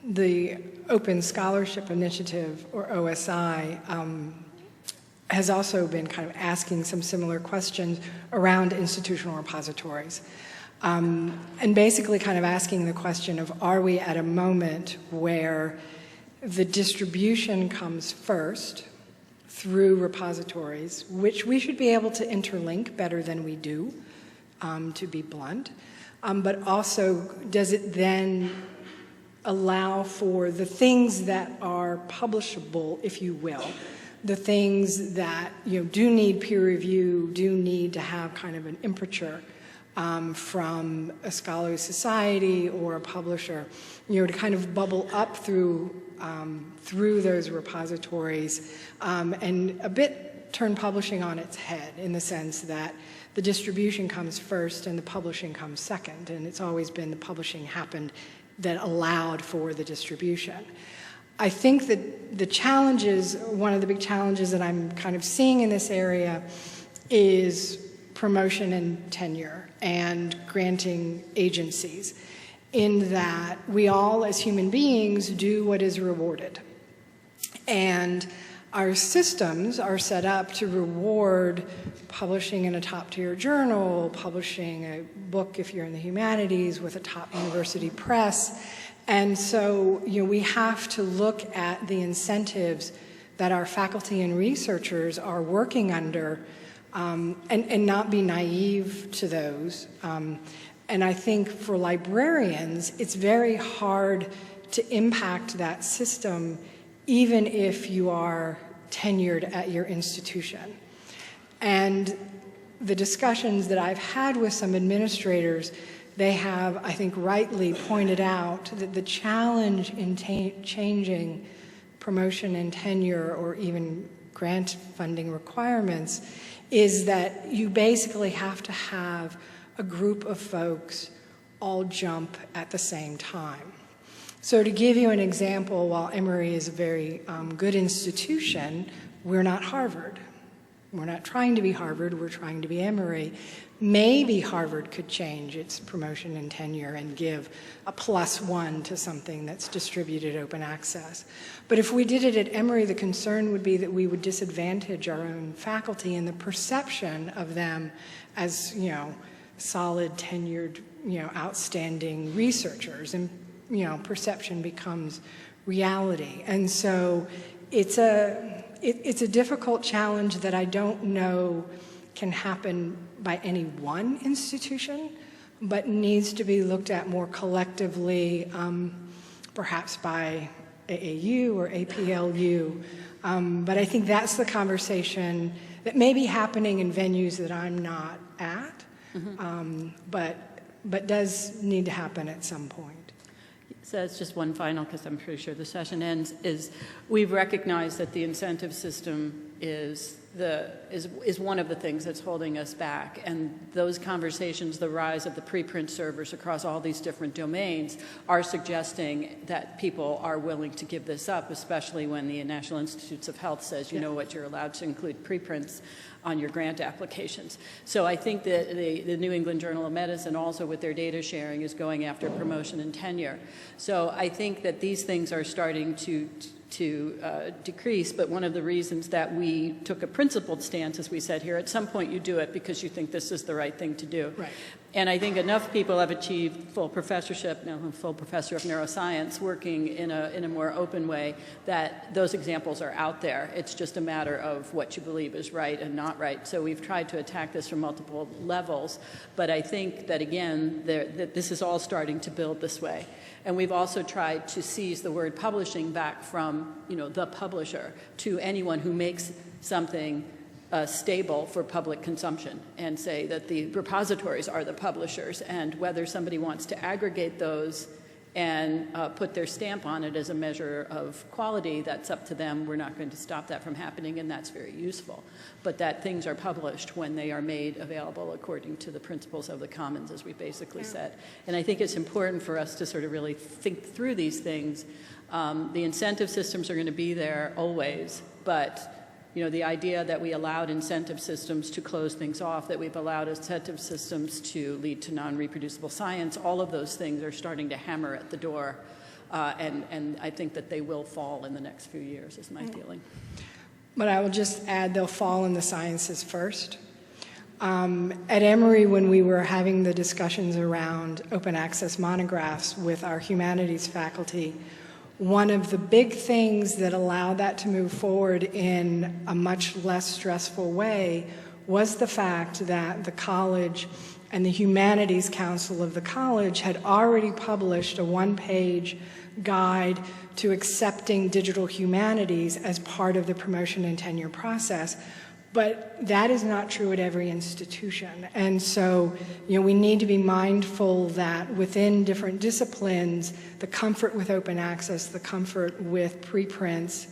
the Open Scholarship Initiative, or OSI, has also been kind of asking some similar questions around institutional repositories. And basically kind of asking the question of, are we at a moment where the distribution comes first through repositories, which we should be able to interlink better than we do, to be blunt, but also does it then allow for the things that are publishable, if you will, the things that do need peer review, do need to have kind of an imperature from a scholarly society or a publisher, to kind of bubble up through those repositories, and a bit turn publishing on its head in the sense that the distribution comes first and the publishing comes second, and it's always been the publishing happened that allowed for the distribution. I think that the challenges, one of the big challenges that I'm kind of seeing in this area is promotion and tenure and granting agencies, in that we all as human beings do what is rewarded. And our systems are set up to reward publishing in a top-tier journal, publishing a book if you're in the humanities with a top university press. And so, we have to look at the incentives that our faculty and researchers are working under, and not be naive to those. And I think for librarians, it's very hard to impact that system even if you are tenured at your institution. And the discussions that I've had with some administrators, they have, I think, rightly pointed out that the challenge in changing promotion and tenure or even grant funding requirements is that you basically have to have a group of folks all jump at the same time. So to give you an example, while Emory is a very good institution, we're not Harvard. We're not trying to be Harvard, we're trying to be Emory. Maybe Harvard could change its promotion and tenure and give a +1 to something that's distributed open access. But if we did it at Emory, the concern would be that we would disadvantage our own faculty in the perception of them as, solid, tenured, outstanding researchers. And, perception becomes reality. And so it's a difficult challenge that I don't know can happen by any one institution, but needs to be looked at more collectively, perhaps by AAU or APLU. But I think that's the conversation that may be happening in venues that I'm not at, but does need to happen at some point. So it's just one final, because I'm pretty sure the session ends, is we've recognized that the incentive system is one of the things that's holding us back. And those conversations, the rise of the preprint servers across all these different domains, are suggesting that people are willing to give this up, especially when the National Institutes of Health says, what, you're allowed to include preprints on your grant applications. So I think that the New England Journal of Medicine, also with their data sharing, is going after promotion and tenure. So I think that these things are starting to decrease, but one of the reasons that we took a principled stance, as we said here, at some point you do it because you think this is the right thing to do. Right. And I think enough people have achieved full professorship, full professor of neuroscience, working in a more open way, that those examples are out there. It's just a matter of what you believe is right and not right. So we've tried to attack this from multiple levels, but I think that, again, that this is all starting to build this way. And we've also tried to seize the word publishing back from, the publisher to anyone who makes something stable for public consumption, and say that the repositories are the publishers, and whether somebody wants to aggregate those and put their stamp on it as a measure of quality, that's up to them. We're not going to stop that from happening, and that's very useful. But that things are published when they are made available according to the principles of the commons, as we basically said. And I think it's important for us to sort of really think through these things. The incentive systems are going to be there always, but the idea that we allowed incentive systems to close things off, that we've allowed incentive systems to lead to non-reproducible science, all of those things are starting to hammer at the door. And I think that they will fall in the next few years, is my feeling. but I will just add they'll fall in the sciences first. At Emory, when we were having the discussions around open access monographs with our humanities faculty, one of the big things that allowed that to move forward in a much less stressful way was the fact that the college and the Humanities Council of the college had already published a one-page guide to accepting digital humanities as part of the promotion and tenure process. But that is not true at every institution. And so, we need to be mindful that within different disciplines, the comfort with open access, the comfort with preprints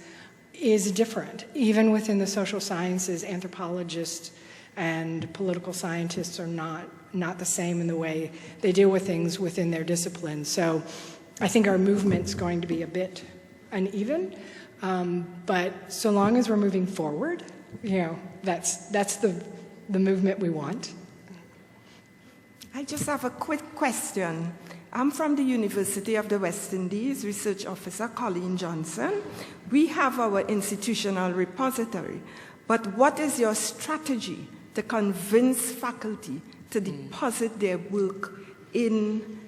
is different. Even within the social sciences, anthropologists and political scientists are not the same in the way they deal with things within their discipline. So I think our movement's going to be a bit uneven, but so long as we're moving forward, that's the movement we want. I just have a quick question. I'm from the University of the West Indies, Research Officer Colleen Johnson. We have our institutional repository, but what is your strategy to convince faculty to deposit their work in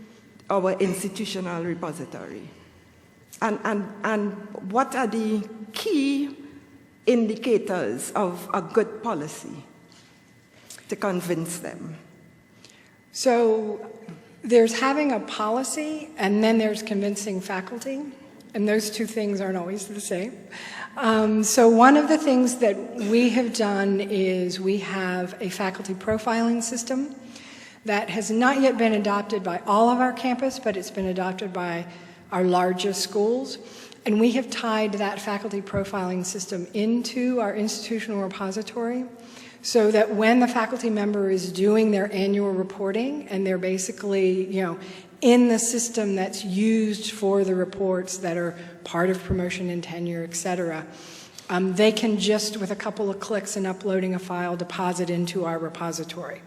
our institutional repository? And what are the key indicators of a good policy to convince them? So there's having a policy, and then there's convincing faculty, and those two things aren't always the same. So one of the things that we have done is we have a faculty profiling system that has not yet been adopted by all of our campus, but it's been adopted by our largest schools. And we have tied that faculty profiling system into our institutional repository so that when the faculty member is doing their annual reporting and they're basically, in the system that's used for the reports that are part of promotion and tenure, et cetera, they can just, with a couple of clicks and uploading a file, deposit into our repository.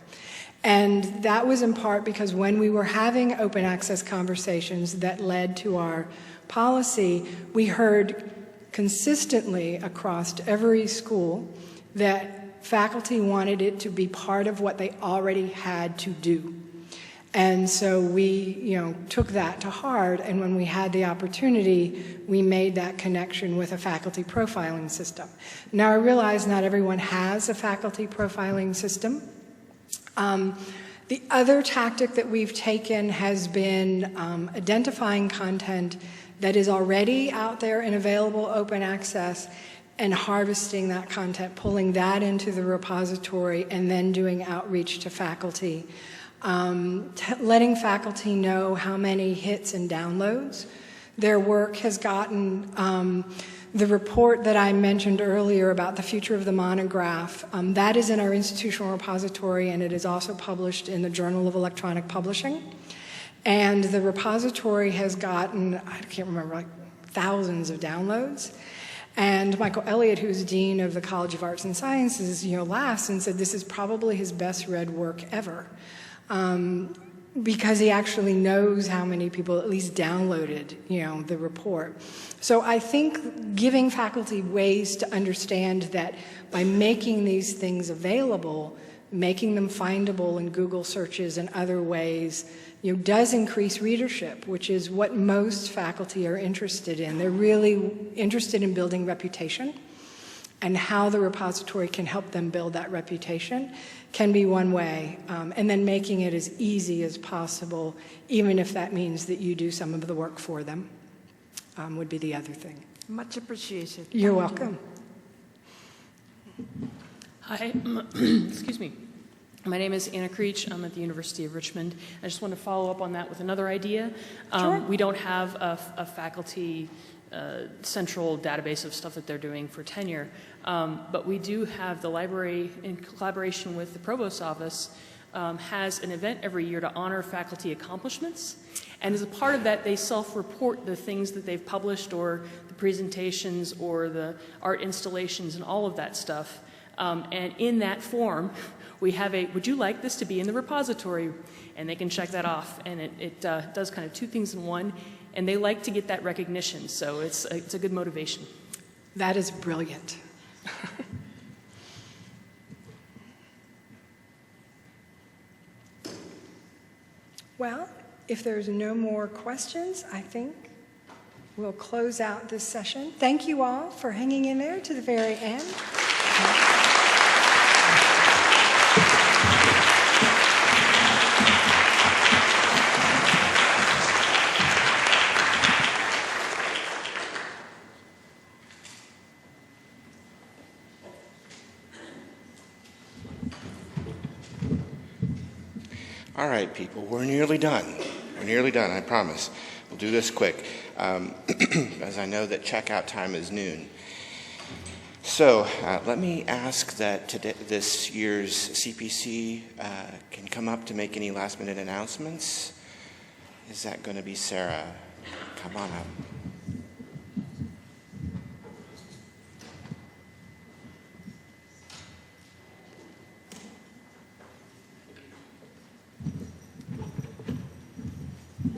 And that was in part because when we were having open access conversations that led to our policy, we heard consistently across every school that faculty wanted it to be part of what they already had to do. And so we, took that to heart, and when we had the opportunity, we made that connection with a faculty profiling system. Now, I realize not everyone has a faculty profiling system. The other tactic that we've taken has been identifying content that is already out there and available open access and harvesting that content, pulling that into the repository, and then doing outreach to faculty. Letting faculty know how many hits and downloads their work has gotten. The report that I mentioned earlier about the future of the monograph, that is in our institutional repository, and it is also published in the Journal of Electronic Publishing. And the repository has gotten, I can't remember, thousands of downloads. And Michael Elliott, who's Dean of the College of Arts and Sciences, laughs and said this is probably his best read work ever. Because he actually knows how many people at least downloaded, the report. So I think giving faculty ways to understand that by making these things available, making them findable in Google searches and other ways, does increase readership, which is what most faculty are interested in. They're really interested in building reputation, and how the repository can help them build that reputation can be one way, and then making it as easy as possible, even if that means that you do some of the work for them, would be the other thing. Much appreciated. You're welcome. Hi, excuse me. My name is Anna Creech. I'm at the University of Richmond. I just want to follow up on that with another idea. Sure. We don't have a faculty central database of stuff that they're doing for tenure, but we do have the library, in collaboration with the Provost's office, has an event every year to honor faculty accomplishments. And as a part of that, they self-report the things that they've published, or the presentations, or the art installations, and all of that stuff. And in that form, we have a, would you like this to be in the repository? And they can check that off. And it does kind of two things in one. And they like to get that recognition. So it's a good motivation. That is brilliant. Well, if there's no more questions, I think we'll close out this session. Thank you all for hanging in there to the very end. All right, people, we're nearly done. We're nearly done, I promise. We'll do this quick, as I know that checkout time is noon. So let me ask that this year's CPC can come up to make any last-minute announcements. Is that going to be Sarah? Come on up.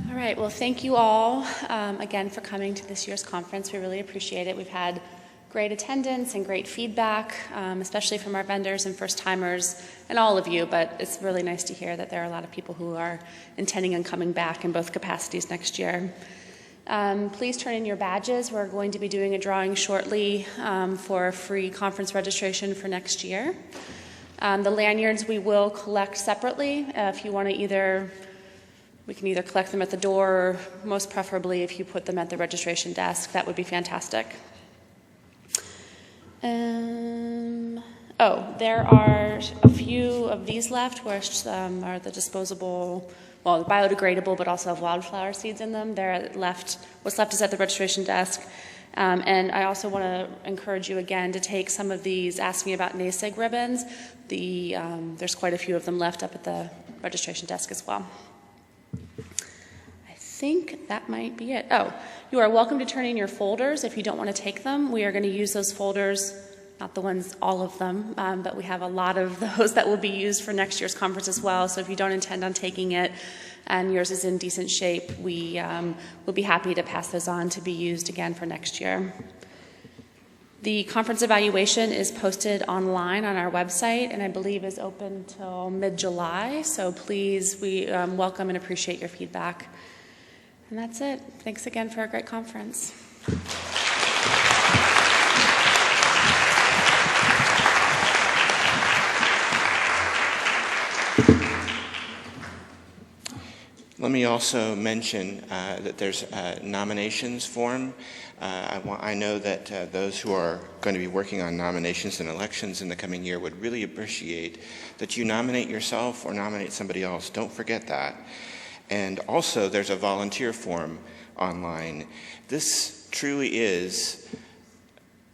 All right, well, thank you all again for coming to this year's conference. We really appreciate it. We've had great attendance and great feedback, especially from our vendors and first-timers and all of you, but it's really nice to hear that there are a lot of people who are intending on coming back in both capacities next year. Please turn in your badges. We're going to be doing a drawing shortly for a free conference registration for next year. The lanyards we will collect separately. If you want to we can either collect them at the door, or most preferably if you put them at the registration desk, that would be fantastic. There are a few of these left, which are the disposable, well, biodegradable, but also have wildflower seeds in them. What's left is at the registration desk. And I also want to encourage you again to take some of these Ask Me About NASIG ribbons. There's quite a few of them left up at the registration desk as well. I think that might be it. You are welcome to turn in your folders if you don't want to take them. We are going to use those folders, not the ones, all of them, but we have a lot of those that will be used for next year's conference as well. So if you don't intend on taking it and yours is in decent shape, we will be happy to pass those on to be used again for next year. The conference evaluation is posted online on our website and I believe is open till mid-July. So please, we welcome and appreciate your feedback. And that's it. Thanks again for a great conference. Let me also mention that there's a nominations form. I know that those who are going to be working on nominations and elections in the coming year would really appreciate that you nominate yourself or nominate somebody else. Don't forget that. And also, there's a volunteer form online. This truly is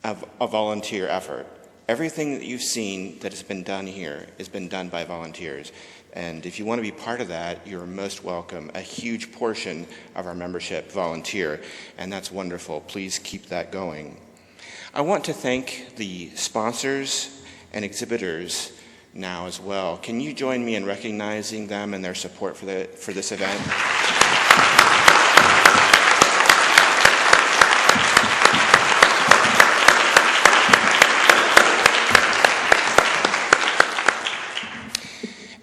a volunteer effort. Everything that you've seen that has been done here has been done by volunteers. And if you want to be part of that, you're most welcome. A huge portion of our membership volunteer, and that's wonderful. Please keep that going. I want to thank the sponsors and exhibitors now as well. Can you join me in recognizing them and their support for this event?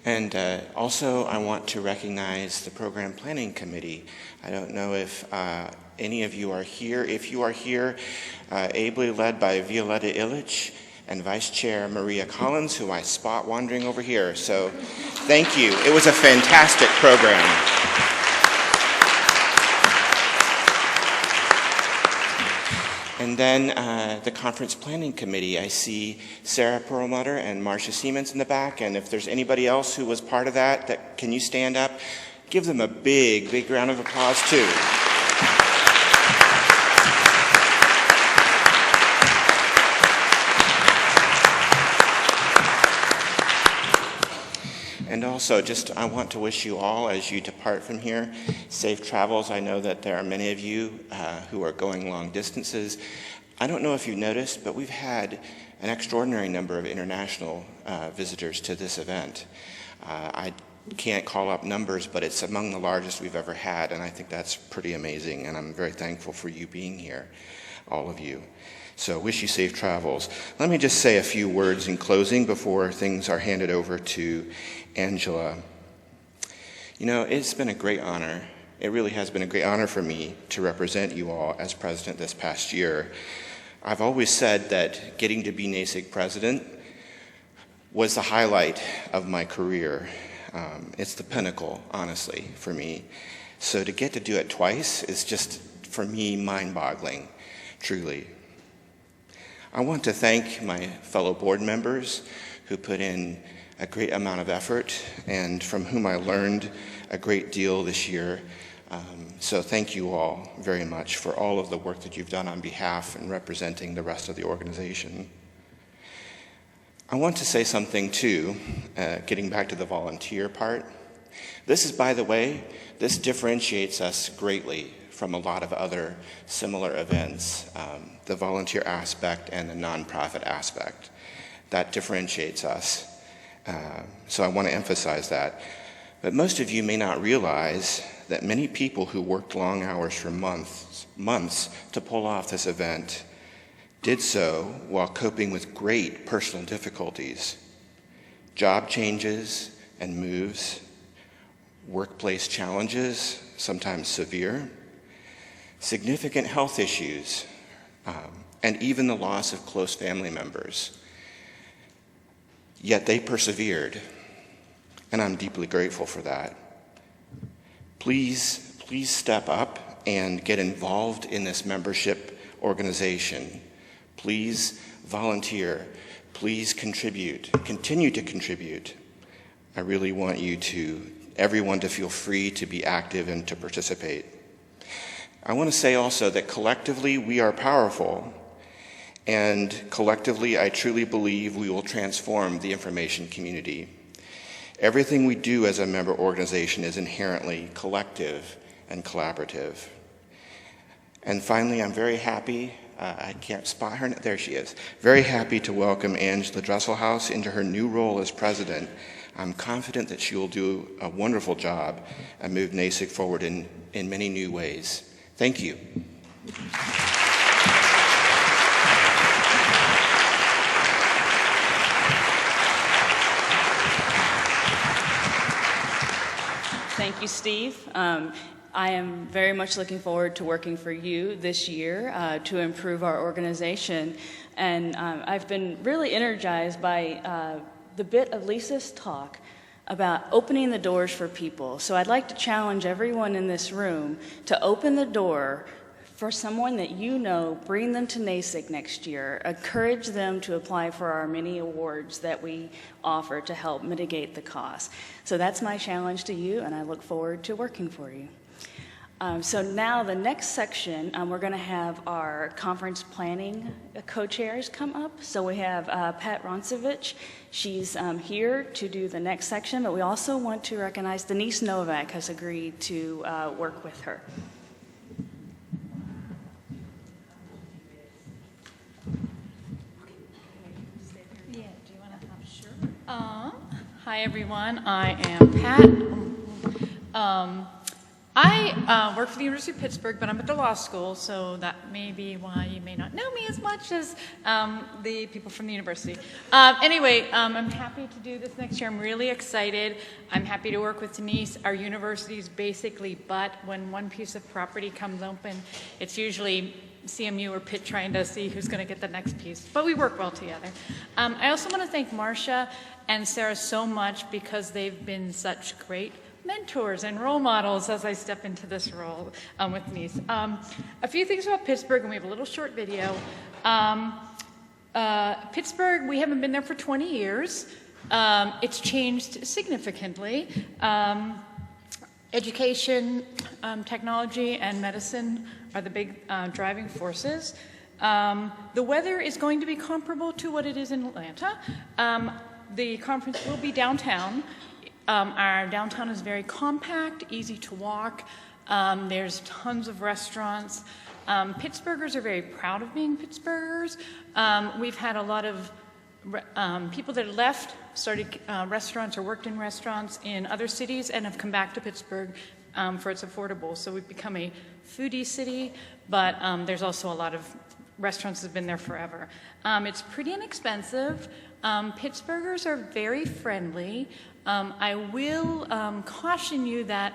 And also, I want to recognize the Program Planning Committee. I don't know if any of you are here. If you are here, ably led by Violetta Illich and Vice Chair Maria Collins, who I spot wandering over here. So thank you. It was a fantastic program. And then the Conference Planning Committee. I see Sarah Perlmutter and Marcia Siemens in the back. And if there's anybody else who was part of that, can you stand up? Give them a big, big round of applause, too. And also, I want to wish you all, as you depart from here, safe travels. I know that there are many of you who are going long distances. I don't know if you've noticed, but we've had an extraordinary number of international visitors to this event. I can't call up numbers, but it's among the largest we've ever had, and I think that's pretty amazing, and I'm very thankful for you being here. all of you. So wish you safe travels. Let me just say a few words in closing before things are handed over to Angela. You know, it's been a great honor. It really has been a great honor for me to represent you all as president this past year. I've always said that getting to be NASIG president was the highlight of my career. It's the pinnacle, honestly, for me. So to get to do it twice is just, for me, mind-boggling, truly. I want to thank my fellow board members who put in a great amount of effort and from whom I learned a great deal this year. So thank you all very much for all of the work that you've done on behalf and representing the rest of the organization. I want to say something too, getting back to the volunteer part. This is, by the way, this differentiates us greatly from a lot of other similar events, the volunteer aspect and the nonprofit aspect. That differentiates us. So I want to emphasize that. But most of you may not realize that many people who worked long hours for months to pull off this event did so while coping with great personal difficulties, job changes and moves, workplace challenges, sometimes severe, significant health issues, and even the loss of close family members. Yet they persevered, and I'm deeply grateful for that. Please step up and get involved in this membership organization. Please volunteer. Please contribute. Continue to contribute. I really want everyone to feel free to be active and to participate. I want to say also that collectively we are powerful, and collectively I truly believe we will transform the information community. Everything we do as a member organization is inherently collective and collaborative. And finally, I'm very happy, I can't spot her, there she is, very happy to welcome Angela Dresselhaus into her new role as president. I'm confident that she will do a wonderful job and move NASIG forward in many new ways. Thank you. Thank you, Steve. I am very much looking forward to working for you this year to improve our organization. And I've been really energized by the bit of Lisa's talk about opening the doors for people. So I'd like to challenge everyone in this room to open the door for someone that you know, bring them to NASIG next year. Encourage them to apply for our many awards that we offer to help mitigate the cost. So that's my challenge to you, and I look forward to working for you. So now the next section, we're going to have our conference planning co-chairs come up. So we have Pat Roncevich. She's here to do the next section, but we also want to recognize Denise Novak has agreed to work with her. Hi, everyone. I am Pat. I work for the University of Pittsburgh, but I'm at the law school, so that may be why you may not know me as much as the people from the university. Anyway, I'm happy to do this next year. I'm really excited. I'm happy to work with Denise. Our university is basically but when one piece of property comes open, it's usually CMU or Pitt trying to see who's going to get the next piece. But we work well together. I also want to thank Marcia and Sarah so much because they've been such great mentors and role models as I step into this role with Denise. A few things about Pittsburgh, and we have a little short video. Pittsburgh, we haven't been there for 20 years. It's changed significantly. Education, technology, and medicine are the big driving forces. The weather is going to be comparable to what it is in Atlanta. The conference will be downtown. Our downtown is very compact, easy to walk. There's tons of restaurants. Pittsburghers are very proud of being Pittsburghers. We've had a lot of people that left, started restaurants or worked in restaurants in other cities and have come back to Pittsburgh for it's affordable. So we've become a foodie city, but there's also a lot of restaurants that have been there forever. It's pretty inexpensive. Pittsburghers are very friendly. I will caution you that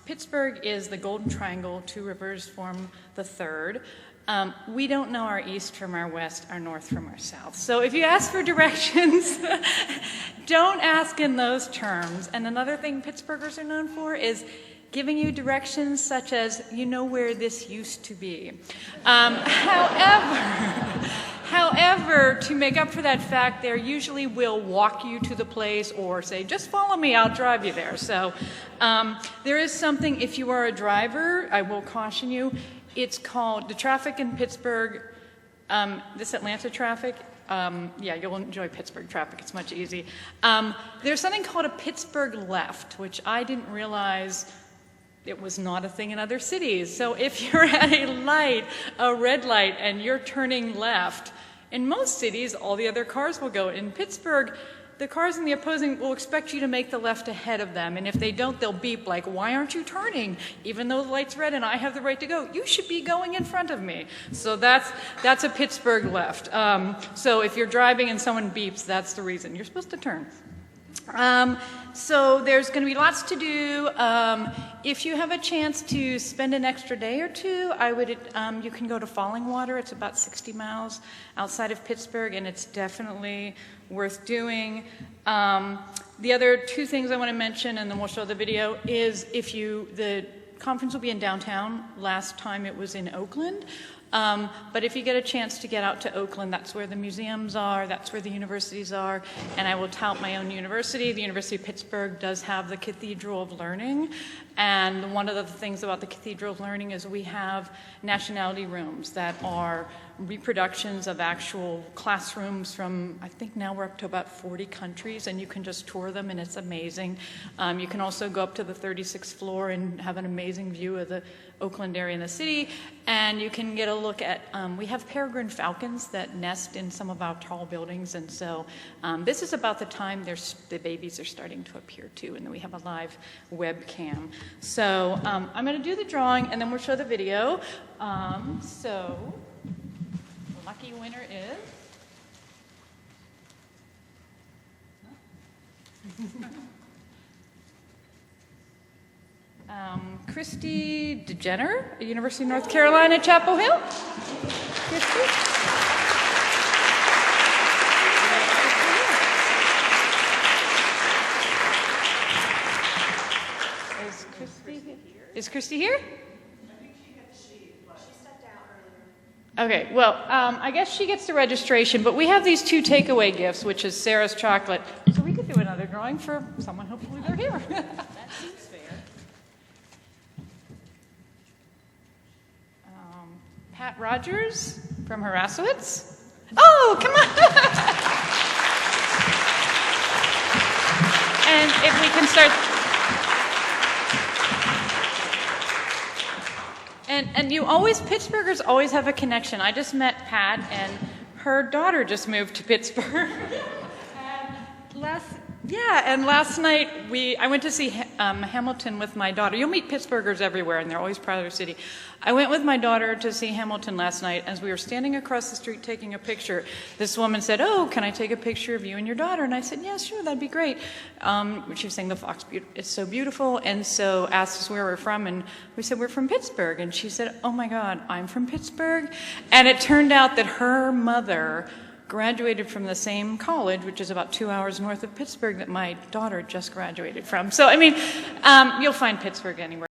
Pittsburgh is the Golden Triangle. Two rivers form the third. We don't know our east from our west, our north from our south. So if you ask for directions, don't ask in those terms. And another thing Pittsburghers are known for is giving you directions such as, you know where this used to be. However, to make up for that fact, they usually will walk you to the place or say, just follow me, I'll drive you there. So there is something, if you are a driver, I will caution you, it's called the traffic in Pittsburgh, this Atlanta traffic. Yeah, you'll enjoy Pittsburgh traffic. It's much easy. There's something called a Pittsburgh left, which I didn't realize it was not a thing in other cities. So if you're at a red light, and you're turning left, in most cities, all the other cars will go. In Pittsburgh, the cars in the opposing will expect you to make the left ahead of them. And if they don't, they'll beep like, why aren't you turning? Even though the light's red and I have the right to go, you should be going in front of me. So that's a Pittsburgh left. So if you're driving and someone beeps, that's the reason. You're supposed to turn. So there's going to be lots to do. If you have a chance to spend an extra day or two, you can go to Falling Water. It's about 60 miles outside of Pittsburgh, and it's definitely worth doing. The other two things I want to mention, and then we'll show the video, is the conference will be in downtown. Last time it was in Oakland. But if you get a chance to get out to Oakland, that's where the museums are, that's where the universities are, and I will tout my own university. The University of Pittsburgh does have the Cathedral of Learning, and one of the things about the Cathedral of Learning is we have nationality rooms that are reproductions of actual classrooms from, I think now we're up to about 40 countries, and you can just tour them, and it's amazing. You can also go up to the 36th floor and have an amazing view of the Oakland area and the city, and you can get a look at, we have peregrine falcons that nest in some of our tall buildings, and so this is about the time the babies are starting to appear too, and then we have a live webcam. So I'm going to do the drawing, and then we'll show the video. So the lucky winner is... Christy DeGener at University of North Carolina, Chapel Hill. Christy? Is Christy here? I think she stepped out earlier. Okay, well, I guess she gets the registration, but we have these two takeaway gifts, which is Sarah's chocolate. So we could do another drawing for someone, hopefully they're here. That seems fair. Pat Rogers from Harasowitz. Oh, come on! And if we can start... And Pittsburghers always have a connection. I just met Pat, and her daughter just moved to Pittsburgh. And last night I went to see Hamilton with my daughter. You'll meet Pittsburghers everywhere, and they're always proud of their city. I went with my daughter to see Hamilton last night. As we were standing across the street taking a picture, this woman said, "Oh, can I take a picture of you and your daughter?" And I said, "Yeah, sure, that'd be great." She was saying the fox is so beautiful, and so asked us where we're from, and we said we're from Pittsburgh. And she said, "Oh my God, I'm from Pittsburgh." And it turned out that her mother graduated from the same college, which is about 2 hours north of Pittsburgh, that my daughter just graduated from. So, I mean, you'll find Pittsburgh anywhere.